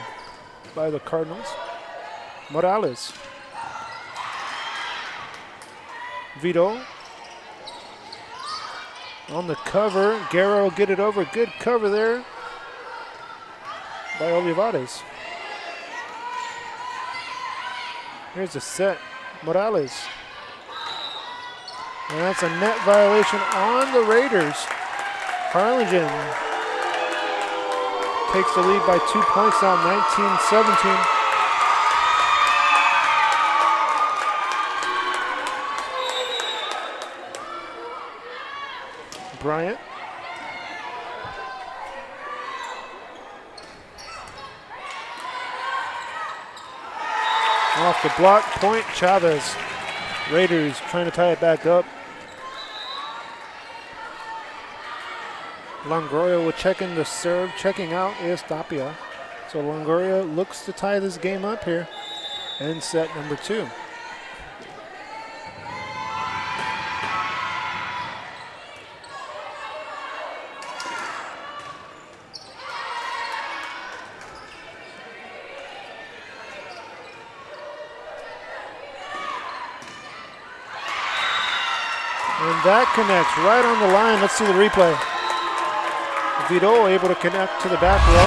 by the Cardinals. Morales. Vito. On the cover. Guerrero get it over. Good cover there by Olivares. Here's the set. Morales. And that's a net violation on the Raiders. Harlingen takes the lead by 2 points now, 19-17. Bryant. Off the block, point, Chavez. Raiders trying to tie it back up. Longoria will check in the serve. Checking out is Tapia. So Longoria looks to tie this game up here in set number 2. And that connects right on the line. Let's see the replay. Vito able to connect to the back row.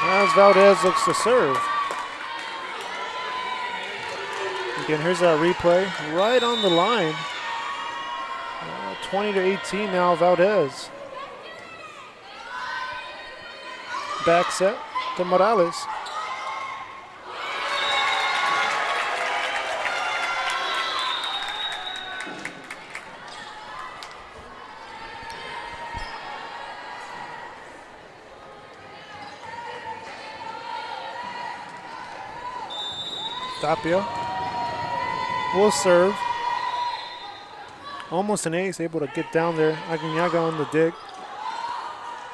As Valdez looks to serve. Again, here's that replay. Right on the line. 20-18 now, Valdez. Back set to Morales. Tapia will serve. Almost an ace, able to get down there. Agnaga on the dig.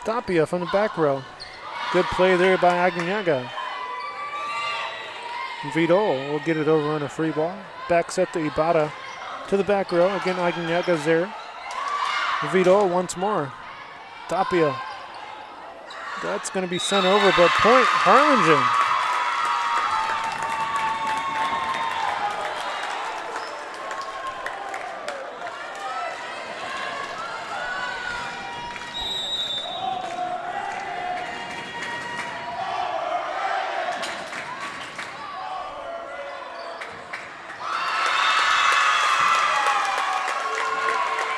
Tapia from the back row. Good play there by Agnaga. Vidal will get it over on a free ball. Back set to Ibarra to the back row. Again, Agnaga's there. Vidal once more. Tapia. That's going to be sent over, but point Harlingen.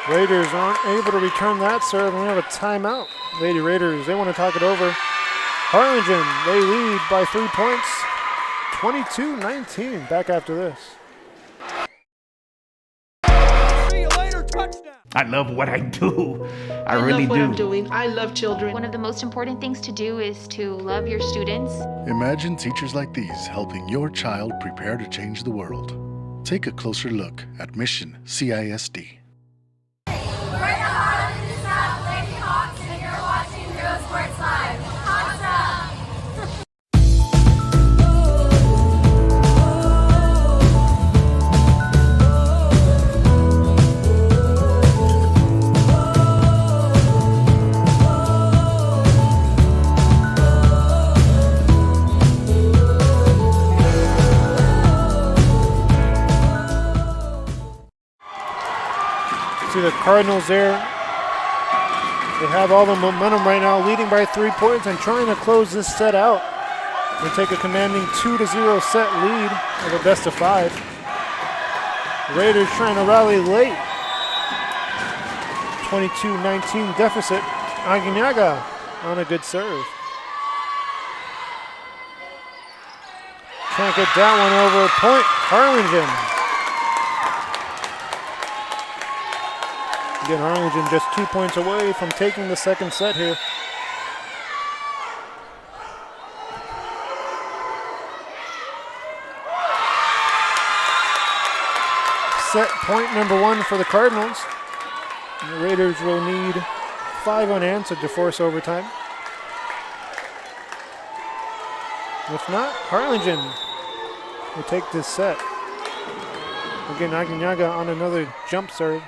Raiders aren't able to return that serve, and we have a timeout. Lady Raiders, they want to talk it over. Harlingen, they lead by 3 points, 22-19. Back after this. See you later, touchdown. I love what I do. I really love what do. I'm doing. I love children. One of the most important things to do is to love your students. Imagine teachers like these helping your child prepare to change the world. Take a closer look at Mission CISD. We're the Harlingen South Lady Hawks, and you're watching Real Sports Live. Hawks up! See the Cardinals there. They have all the momentum right now, leading by 3 points and trying to close this set out. They take a commanding 2-0 set lead of a best of 5. Raiders trying to rally late. 22-19 deficit. Aguinaga on a good serve. Can't get that one over. Point Harlingen. Again, Harlingen just 2 points away from taking the second set here. Set point number 1 for the Cardinals. And the Raiders will need 5 unanswered to force overtime. If not, Harlingen will take this set. Again, Aguinaga on another jump serve.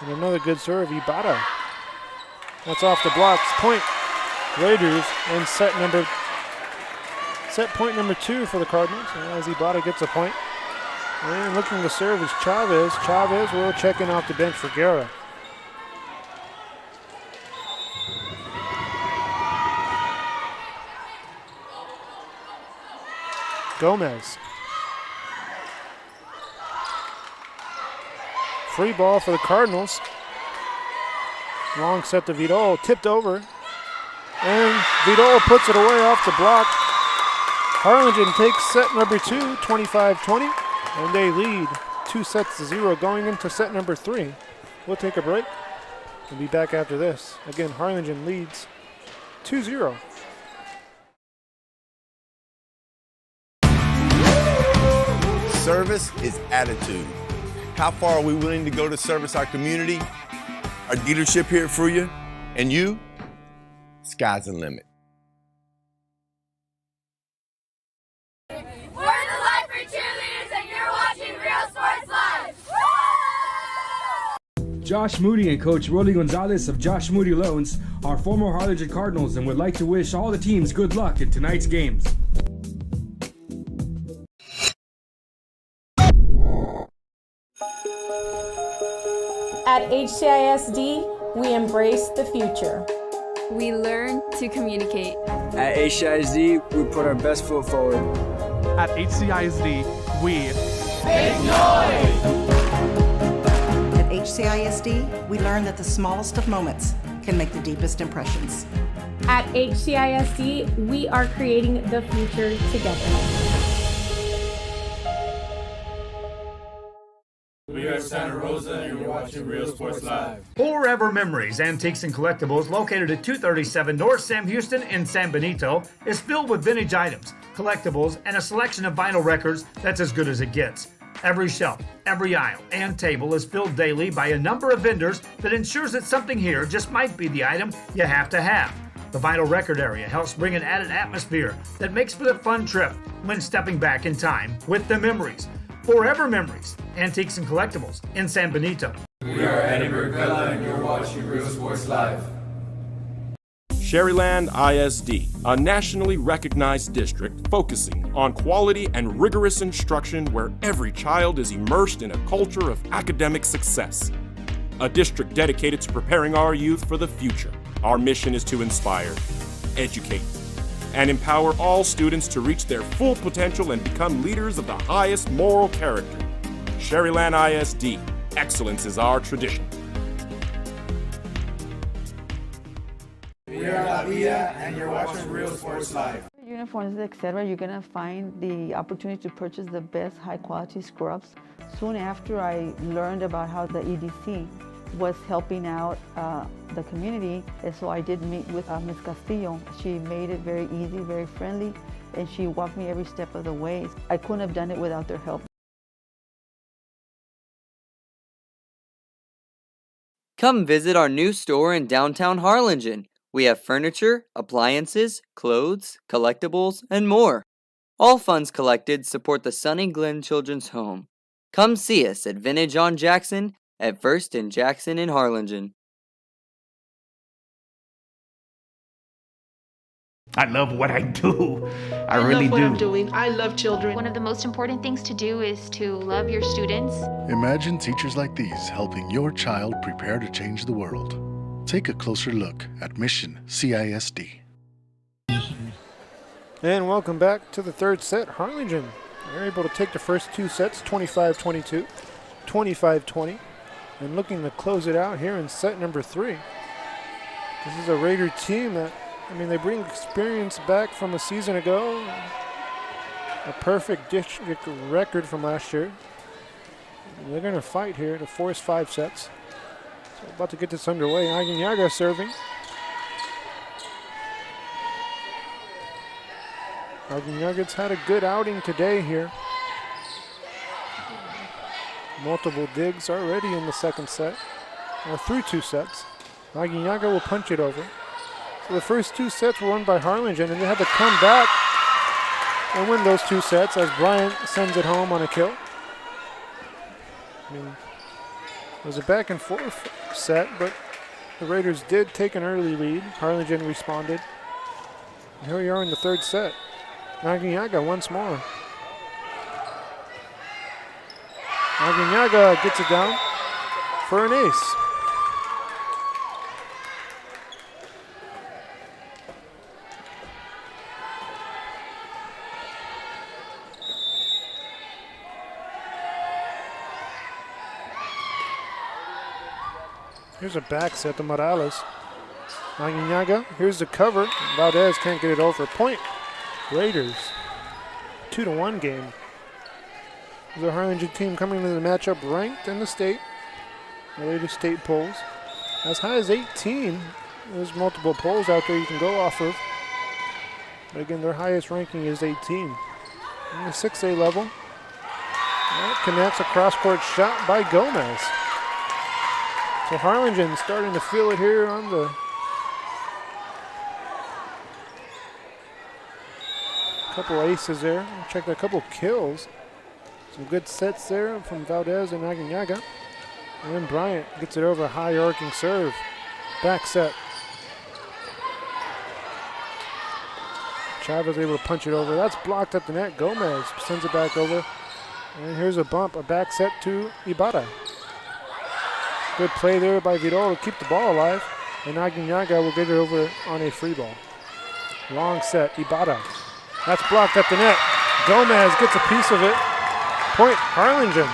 And another good serve, Ibarra. That's off the blocks. Point Raiders and set point number 2 for the Cardinals as Ibarra gets a point. And looking to serve is Chavez. Chavez will check in off the bench for Guerra. Gomez. Free ball for the Cardinals. Long set to Vidal, tipped over. And Vidal puts it away off the block. Harlingen takes set number 2, 25-20. And they lead 2-0 going into set number 3. We'll take a break. We'll be back after this. Again, Harlingen leads 2-0. Service is attitude. How far are we willing to go to service our community, our dealership here at Fruya, and you? Sky's the limit. We're the Life for Cheerleaders, and you're watching Real Sports Live. Josh Moody and Coach Rolly Gonzalez of Josh Moody Loans are former Harlingen Cardinals and would like to wish all the teams good luck in tonight's games. At HCISD, we embrace the future. We learn to communicate. At HCISD, we put our best foot forward. At HCISD, we make noise! At HCISD, we learn that the smallest of moments can make the deepest impressions. At HCISD, we are creating the future together. We are Santa Rosa, and you're watching Real Sports Live. Forever Memories Antiques and Collectibles, located at 237 North Sam Houston in San Benito, is filled with vintage items, collectibles, and a selection of vinyl records that's as good as it gets. Every shelf, every aisle, and table is filled daily by a number of vendors that ensures that something here just might be the item you have to have. The vinyl record area helps bring an added atmosphere that makes for a fun trip when stepping back in time with the memories. Forever Memories, Antiques and Collectibles in San Benito. We are Eddie Rivera, and you're watching Real Sports Live. Sherryland ISD, a nationally recognized district focusing on quality and rigorous instruction where every child is immersed in a culture of academic success. A district dedicated to preparing our youth for the future. Our mission is to inspire, educate, and empower all students to reach their full potential and become leaders of the highest moral character. Sherryland ISD, excellence is our tradition. We are La Vida, and you're watching Real Sports Live. Uniforms, etc., you're gonna find the opportunity to purchase the best high-quality scrubs. Soon after I learned about how the EDC was helping out the community, and so I did meet with Ms. Castillo. She made it very easy, very friendly, and she walked me every step of the way. I couldn't have done it without their help. Come visit our new store in downtown Harlingen. We have furniture, appliances, clothes, collectibles, and more. All funds collected support the Sunny Glen Children's Home. Come see us at Vintage on Jackson at First and Jackson in Harlingen. I love what I do. I really love what do. I'm doing. I love children. One of the most important things to do is to love your students. Imagine teachers like these helping your child prepare to change the world. Take a closer look at Mission CISD. And welcome back to the third set. Harlingen, they're able to take the first two sets, 25-22, 25-20, and looking to close it out here in set number 3. This is a Raider team that, they bring experience back from a season ago. A perfect district record from last year. They're going to fight here to force 5 sets. So about to get this underway. Aguinaga serving. Aguinaga's had a good outing today here. Multiple digs already in the second set, or through 2 sets. Aguinaga will punch it over. So the first 2 sets were won by Harlingen, and they had to come back and win those 2 sets as Bryant sends it home on a kill. It was a back and forth set, but the Raiders did take an early lead. Harlingen responded. And here we are in the third set. Aguinaga once more. Aguinaga gets it down for an ace. Here's a back set to Morales. Aguinaga, here's the cover. Valdez can't get it over. Point. Raiders. 2-1 game. The Harlingen team coming into the matchup ranked in the state. The latest state polls. As high as 18. There's multiple polls out there you can go off of. But again, their highest ranking is 18. In the 6A level. That connects a cross-court shot by Gomez. So Harlingen starting to feel it here on the couple aces there. Check a couple kills. Some good sets there from Valdez and Aguinaga. And then Bryant gets it over a high arcing serve. Back set. Chavez able to punch it over. That's blocked at the net. Gomez sends it back over. And here's a bump, a back set to Ibarra. Good play there by Vidal to keep the ball alive. And Aguinaga will get it over on a free ball. Long set, Ibarra. That's blocked at the net. Gomez gets a piece of it. Point, Harlingen.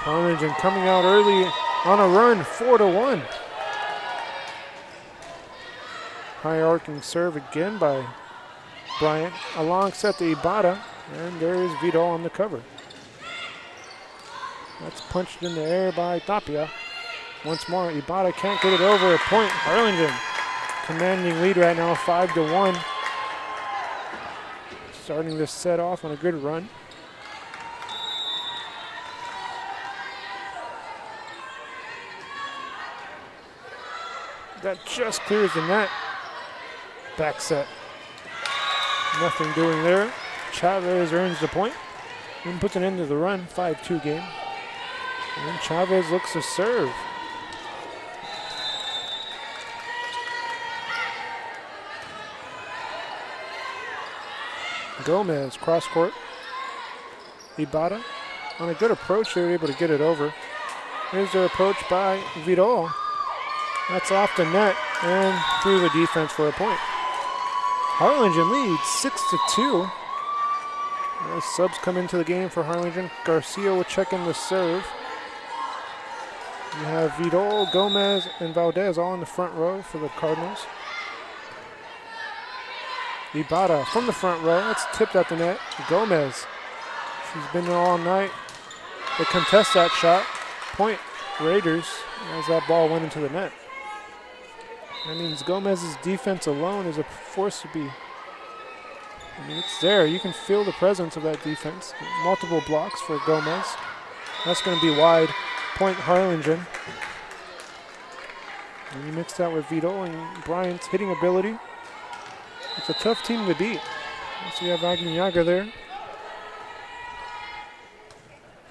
Harlingen coming out early on a run, 4-1. High arcing serve again by Bryant. A long set to Ibarra, and there is Vidal on the cover. That's punched in the air by Tapia. Once more, Ibarra can't get it over. A point, Harlingen. Commanding lead right now, 5-1. Starting this set off on a good run. That just clears the net. Back set. Nothing doing there. Chavez earns the point and puts an end to the run, 5-2 game. And Chavez looks to serve. Gomez, cross court. Ibarra on a good approach, they were able to get it over. Here's their approach by Vidal. That's off the net and through the defense for a point. Harlingen leads 6-2. As subs come into the game for Harlingen. Garcia will check in the serve. You have Vidal, Gomez, and Valdez all in the front row for the Cardinals. Ibarra from the front row. That's tipped at the net. Gomez. She's been there all night. They contest that shot. Point Raiders as that ball went into the net. That means Gomez's defense alone is a force to be. It's there. You can feel the presence of that defense. Multiple blocks for Gomez. That's going to be wide. Point Harlingen. And you mix that with Vidal and Bryant's hitting ability. It's a tough team to beat. So you have Aguinaga there.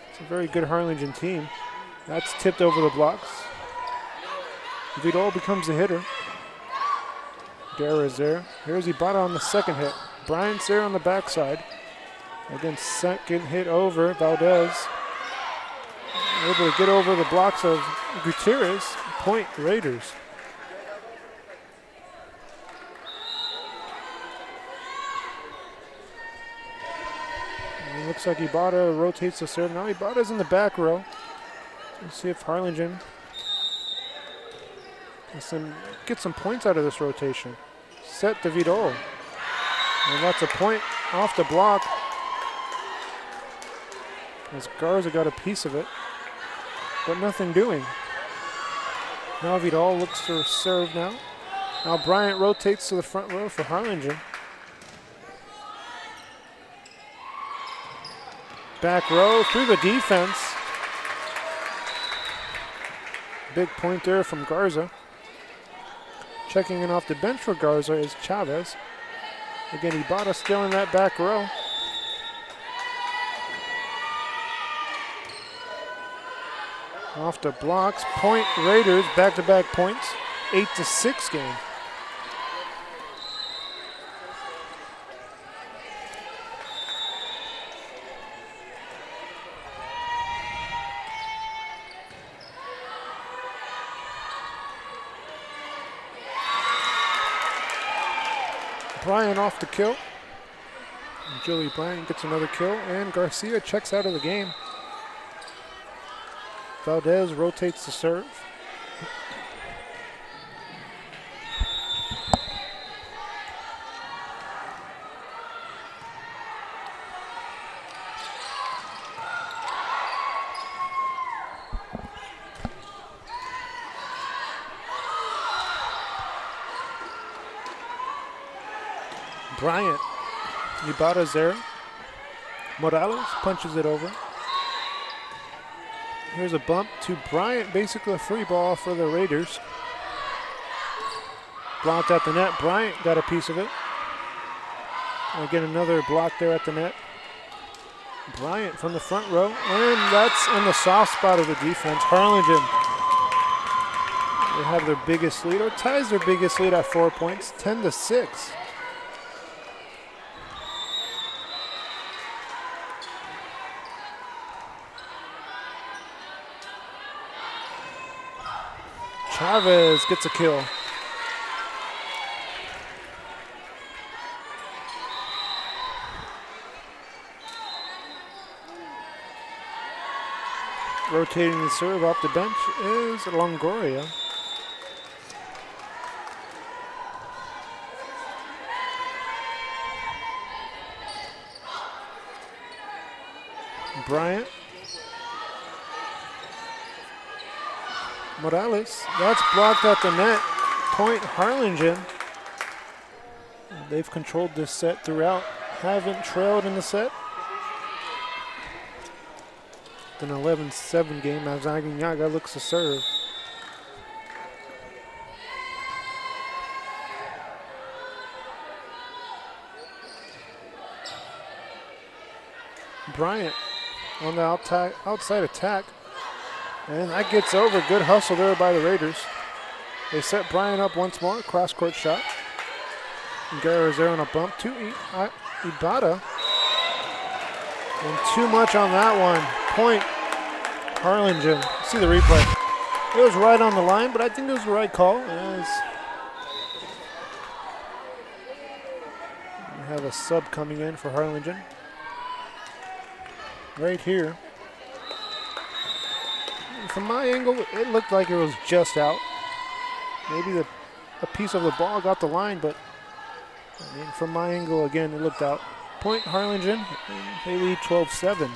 It's a very good Harlingen team. That's tipped over the blocks. Vidal becomes the hitter. Dara is there. Here's Ibarra on the second hit. Bryant's there on the backside. Again, second hit over. Valdez able to get over the blocks of Gutierrez. Point Raiders. And it looks like Ibarra rotates the serve. Now Ibarra's in the back row. Let's see if Harlingen can get some points out of this rotation. Set to Vidal. And that's a point off the block. As Garza got a piece of it, but nothing doing. Now Vidal looks to serve now. Now Bryant rotates to the front row for Harlingen. Back row through the defense. Big point there from Garza. Checking in off the bench for Garza is Chavez. Again, Ibarra still in that back row. Off the blocks, point Raiders, back-to-back points, 8-6 game. Bryant off the kill. And Joey Bryant gets another kill, and Garcia checks out of the game. Valdez rotates the serve. Bryant, Ibarra's there. Morales punches it over. Here's a bump to Bryant, basically a free ball for the Raiders. Blocked at the net. Bryant got a piece of it. Again, another block there at the net. Bryant from the front row, and that's in the soft spot of the defense. Harlingen, they have their biggest lead, or ties their biggest lead at 4 points, 10-6. Chavez gets a kill. Rotating the serve off the bench is Longoria. Bryant. Morales, that's blocked at the net. Point Harlingen. They've controlled this set throughout. Haven't trailed in the set. An 11-7 game as Aguinaga looks to serve. Bryant on the outside attack. And that gets over. Good hustle there by the Raiders. They set Bryant up once more. Cross-court shot. And Guerrero's there on a bump to Ibarra. And too much on that one. Point Harlingen. See the replay. It was right on the line, but I think it was the right call. As we have a sub coming in for Harlingen. Right here. From my angle, it looked like it was just out. Maybe a piece of the ball got the line, but I mean, from my angle, again, it looked out. Point Harlingen, they lead 12-7.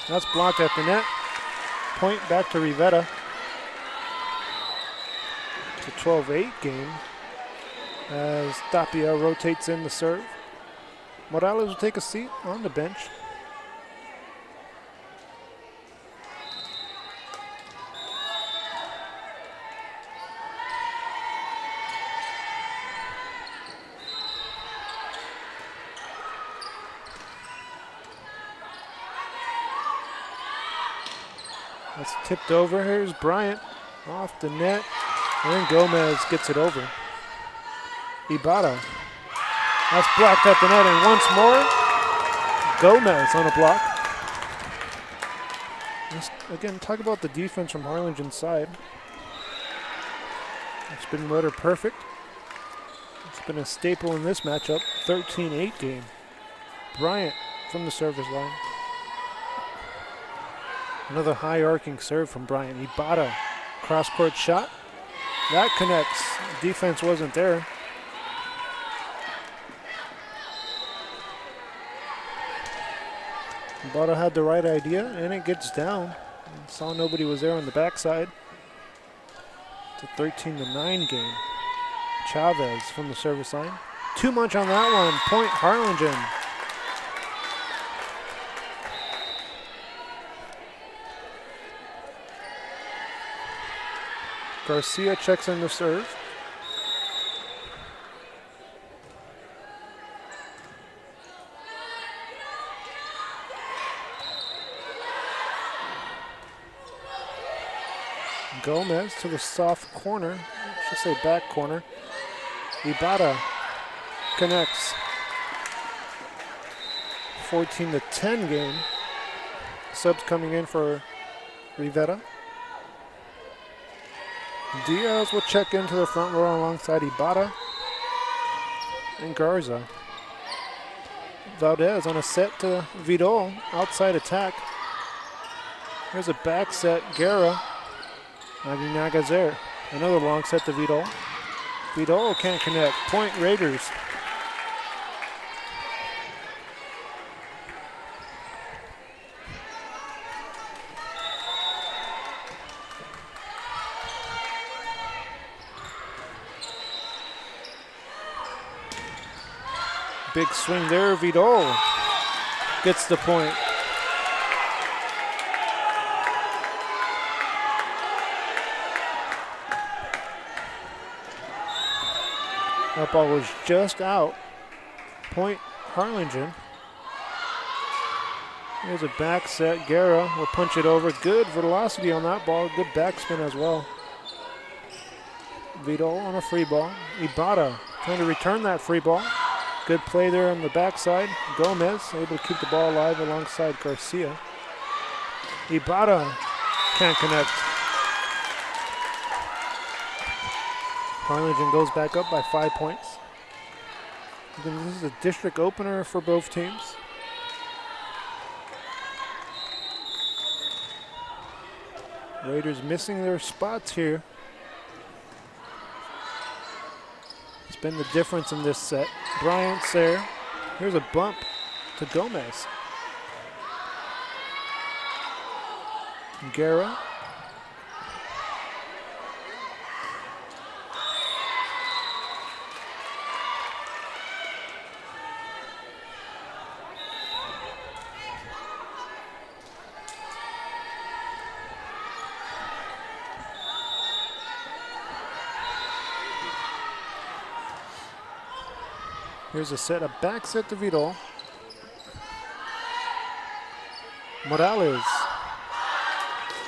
That's blocked at the net. Point back to Rivera. It's a 12-8 game as Tapia rotates in the serve. Morales will take a seat on the bench. That's tipped over. Here's Bryant off the net. And Gomez gets it over. Ibarra. That's blocked at the net. And once more, Gomez on a block. Let's, again, talk about the defense from Harlingen's side. It's been letter perfect. It's been a staple in this matchup. 13-8 game. Bryant from the service line. Another high arcing serve from Bryant. Ibata, cross-court shot. That connects. Defense wasn't there. Ibata had the right idea, and it gets down. Saw nobody was there on the backside. It's a 13-9 game. Chavez from the service line. Too much on that one. Point Harlingen. Garcia checks in the serve. Gomez to the soft corner, I should say back corner. Ibata connects. 14-10 game. Subs coming in for Rivera. Diaz will check into the front row alongside Ibata and Garza. Valdez on a set to Vidal, outside attack. Here's a back set, Guerra. Aguinagazer, another long set to Vidal. Vidal can't connect. Point Raiders. Big swing there. Vidal gets the point. That ball was just out. Point Harlingen. Here's a back set. Guerra will punch it over. Good velocity on that ball. Good backspin as well. Vidal on a free ball. Ibata trying to return that free ball. Good play there on the backside. Gomez able to keep the ball alive alongside Garcia. Ibata can't connect. Harlingen goes back up by 5 points. This is a district opener for both teams. Raiders missing their spots here. It's been the difference in this set. Bryant's there. Here's a bump to Gomez. Guerra. Here's a set, a back set to Vidal. Morales.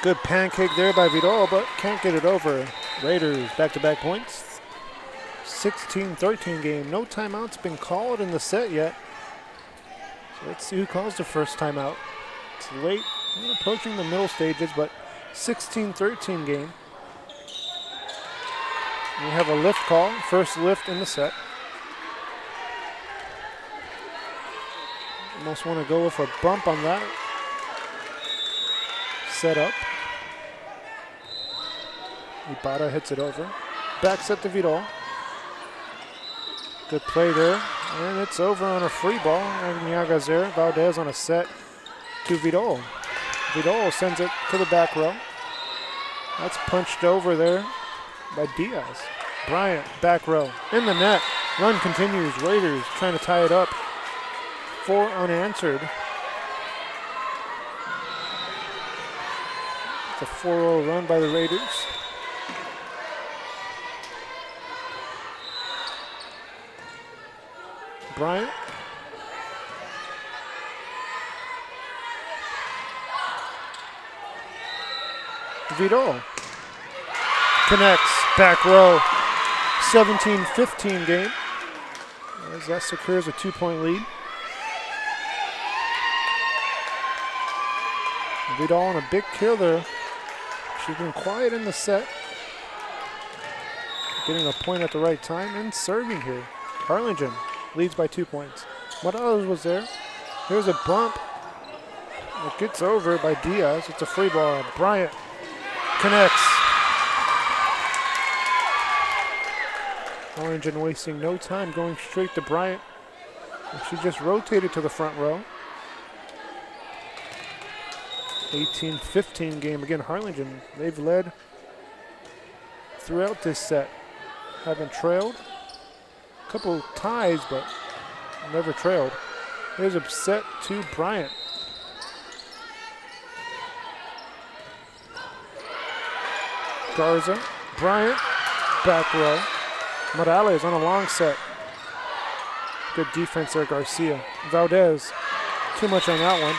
Good pancake there by Vidal, but can't get it over. Raiders back-to-back points. 16-13 game. No timeouts been called in the set yet. So let's see who calls the first timeout. It's late, approaching the middle stages, but 16-13 game. We have a lift call, first lift in the set. Almost want to go with a bump on that setup. Ibata hits it over. Back set to Vidal. Good play there. And it's over on a free ball. Aguinagazer, Valdez on a set to Vidal. Vidal sends it to the back row. That's punched over there by Diaz. Bryant, back row. In the net. Run continues. Raiders trying to tie it up. 4 unanswered. It's a 4-0 run by the Raiders. Bryant. Vidal. Connects, back row. 17-15 game. As that secures a 2-point lead. Vidal on a big kill there. She's been quiet in the set. Getting a point at the right time and serving here. Harlingen leads by 2 points. Morales was there. Here's a bump. It gets over by Diaz. It's a free ball. Bryant connects. Harlingen wasting no time, going straight to Bryant. And she just rotated to the front row. 18-15 game again. Harlingen, they've led throughout this set. Haven't trailed. A couple ties, but never trailed. Here's a set to Bryant. Garza, Bryant, back row. Morales on a long set. Good defense there, Garcia. Valdez, too much on that one.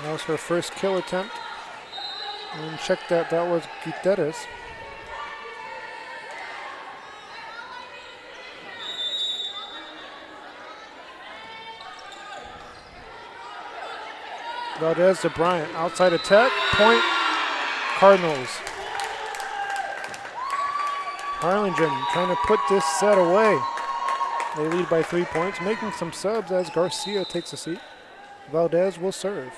That was her first kill attempt. And check that was Gutierrez. Valdez to Bryant, outside attack, point, Cardinals. Harlingen trying to put this set away. They lead by 3 points, making some subs as Garcia takes a seat. Valdez will serve.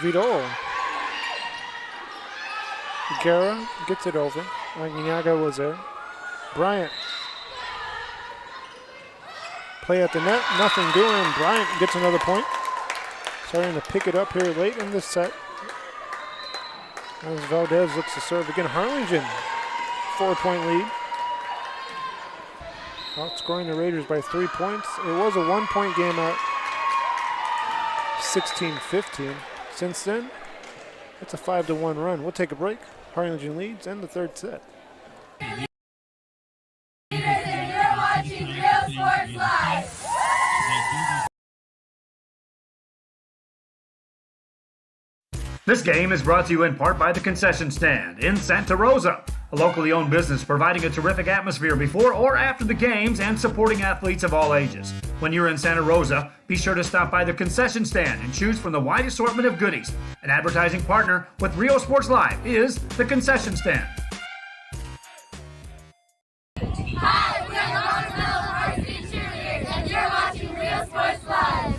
Vidal. Guerra gets it over. Aguinaga was there. Bryant. Play at the net, nothing doing. Bryant gets another point. Starting to pick it up here late in this set. As Valdez looks to serve again. Harlingen, 4-point lead. Outscoring the Raiders by 3 points. It was a 1-point game at 16-15. Since then, it's a 5-1 run. We'll take a break. Harlingen leads in the third set. You're watching Real Sports Live. This game is brought to you in part by the Concession Stand in Santa Rosa, a locally owned business providing a terrific atmosphere before or after the games and supporting athletes of all ages. When you're in Santa Rosa, be sure to stop by the Concession Stand and choose from the wide assortment of goodies. An advertising partner with Real Sports Live is the Concession Stand. Hi, we are the Brownsville varsity cheerleaders, and you're watching Real Sports Live.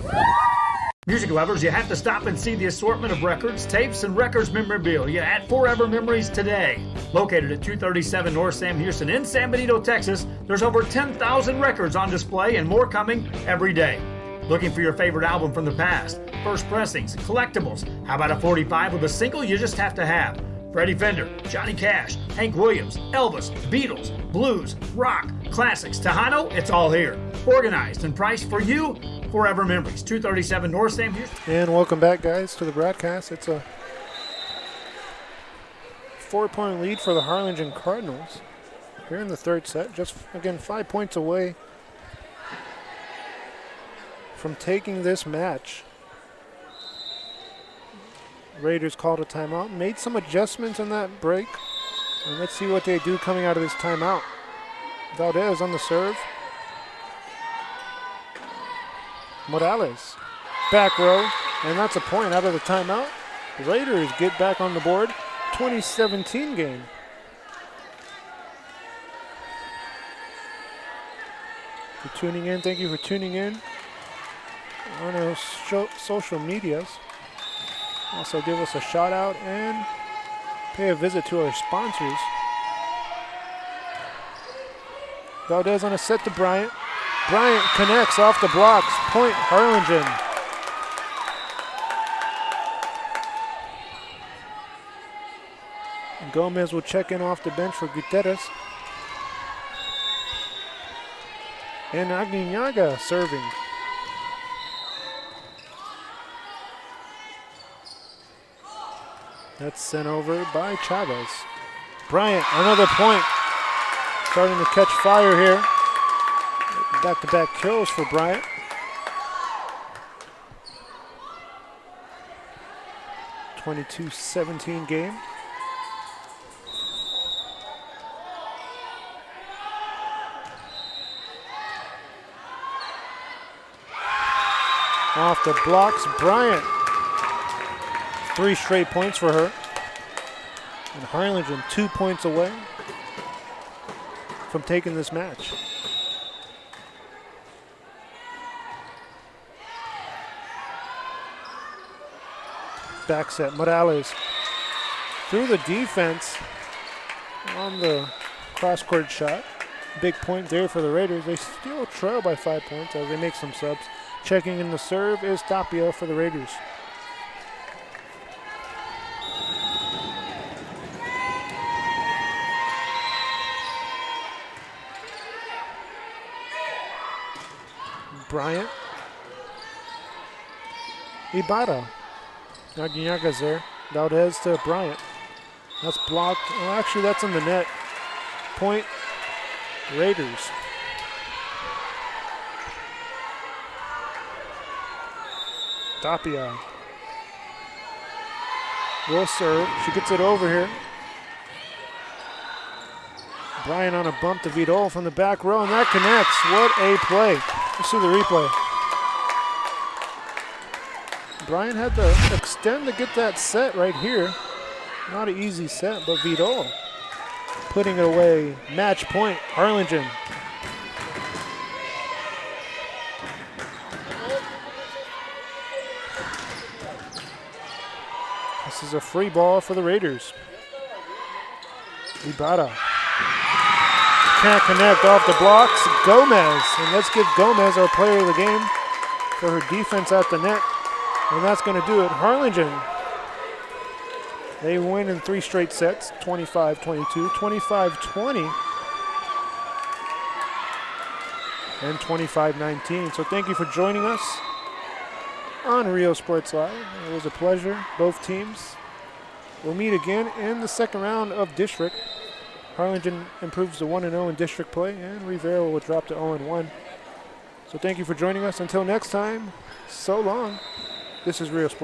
Music lovers, you have to stop and see the assortment of records, tapes, and records memorabilia at Forever Memories today. Located at 237 North Sam Houston in San Benito, Texas, there's over 10,000 records on display and more coming every day. Looking for your favorite album from the past, first pressings, collectibles, how about a 45 with a single you just have to have? Freddie Fender, Johnny Cash, Hank Williams, Elvis, Beatles, blues, rock, classics, Tejano, it's all here. Organized and priced for you. Forever Memories, 237 North Sam Houston. And welcome back, guys, to the broadcast. It's a 4-point lead for the Harlingen Cardinals here in the third set. Just, again, 5 points away from taking this match. Raiders called a timeout, made some adjustments in that break. And let's see what they do coming out of this timeout. Valdez on the serve. Morales, back row, and that's a point out of the timeout. The Raiders get back on the board. 2017 game. If you're tuning in, thank you for tuning in on our social medias. Also give us a shout out and pay a visit to our sponsors. Valdez on a set to Bryant. Bryant connects off the blocks. Point Harlingen. And Gomez will check in off the bench for Gutierrez. And Aguinaga serving. That's sent over by Chavez. Bryant, another point. Starting to catch fire here. Back-to-back kills for Bryant. 22-17 game. Off the blocks, Bryant. 3 straight points for her. And Harlingen 2 points away from taking this match. Back set, Morales through the defense on the cross-court shot. Big point there for the Raiders. They still trail by 5 points as they make some subs. Checking in the serve is Tapia for the Raiders. Bryant. Ibarra. Naguinaga's there. Valdez to Bryant. That's blocked. Oh, actually, that's in the net. Point, Raiders. Tapia will serve. She gets it over here. Bryant on a bump to Vidal from the back row, and that connects. What a play. Let's see the replay. Bryant had to extend to get that set right here. Not an easy set, but Vidal putting it away. Match point, Harlingen. This is a free ball for the Raiders. Ibarra can't connect off the blocks. Gomez, and let's give Gomez our player of the game for her defense at the net. And that's going to do it. Harlingen, they win in 3 straight sets, 25-22, 25-20, and 25-19. So thank you for joining us on Rio Sports Live. It was a pleasure. Both teams will meet again in the second round of district. Harlingen improves to 1-0 in district play, and Rivera will drop to 0-1. So thank you for joining us. Until next time, so long. This is Rio Sports.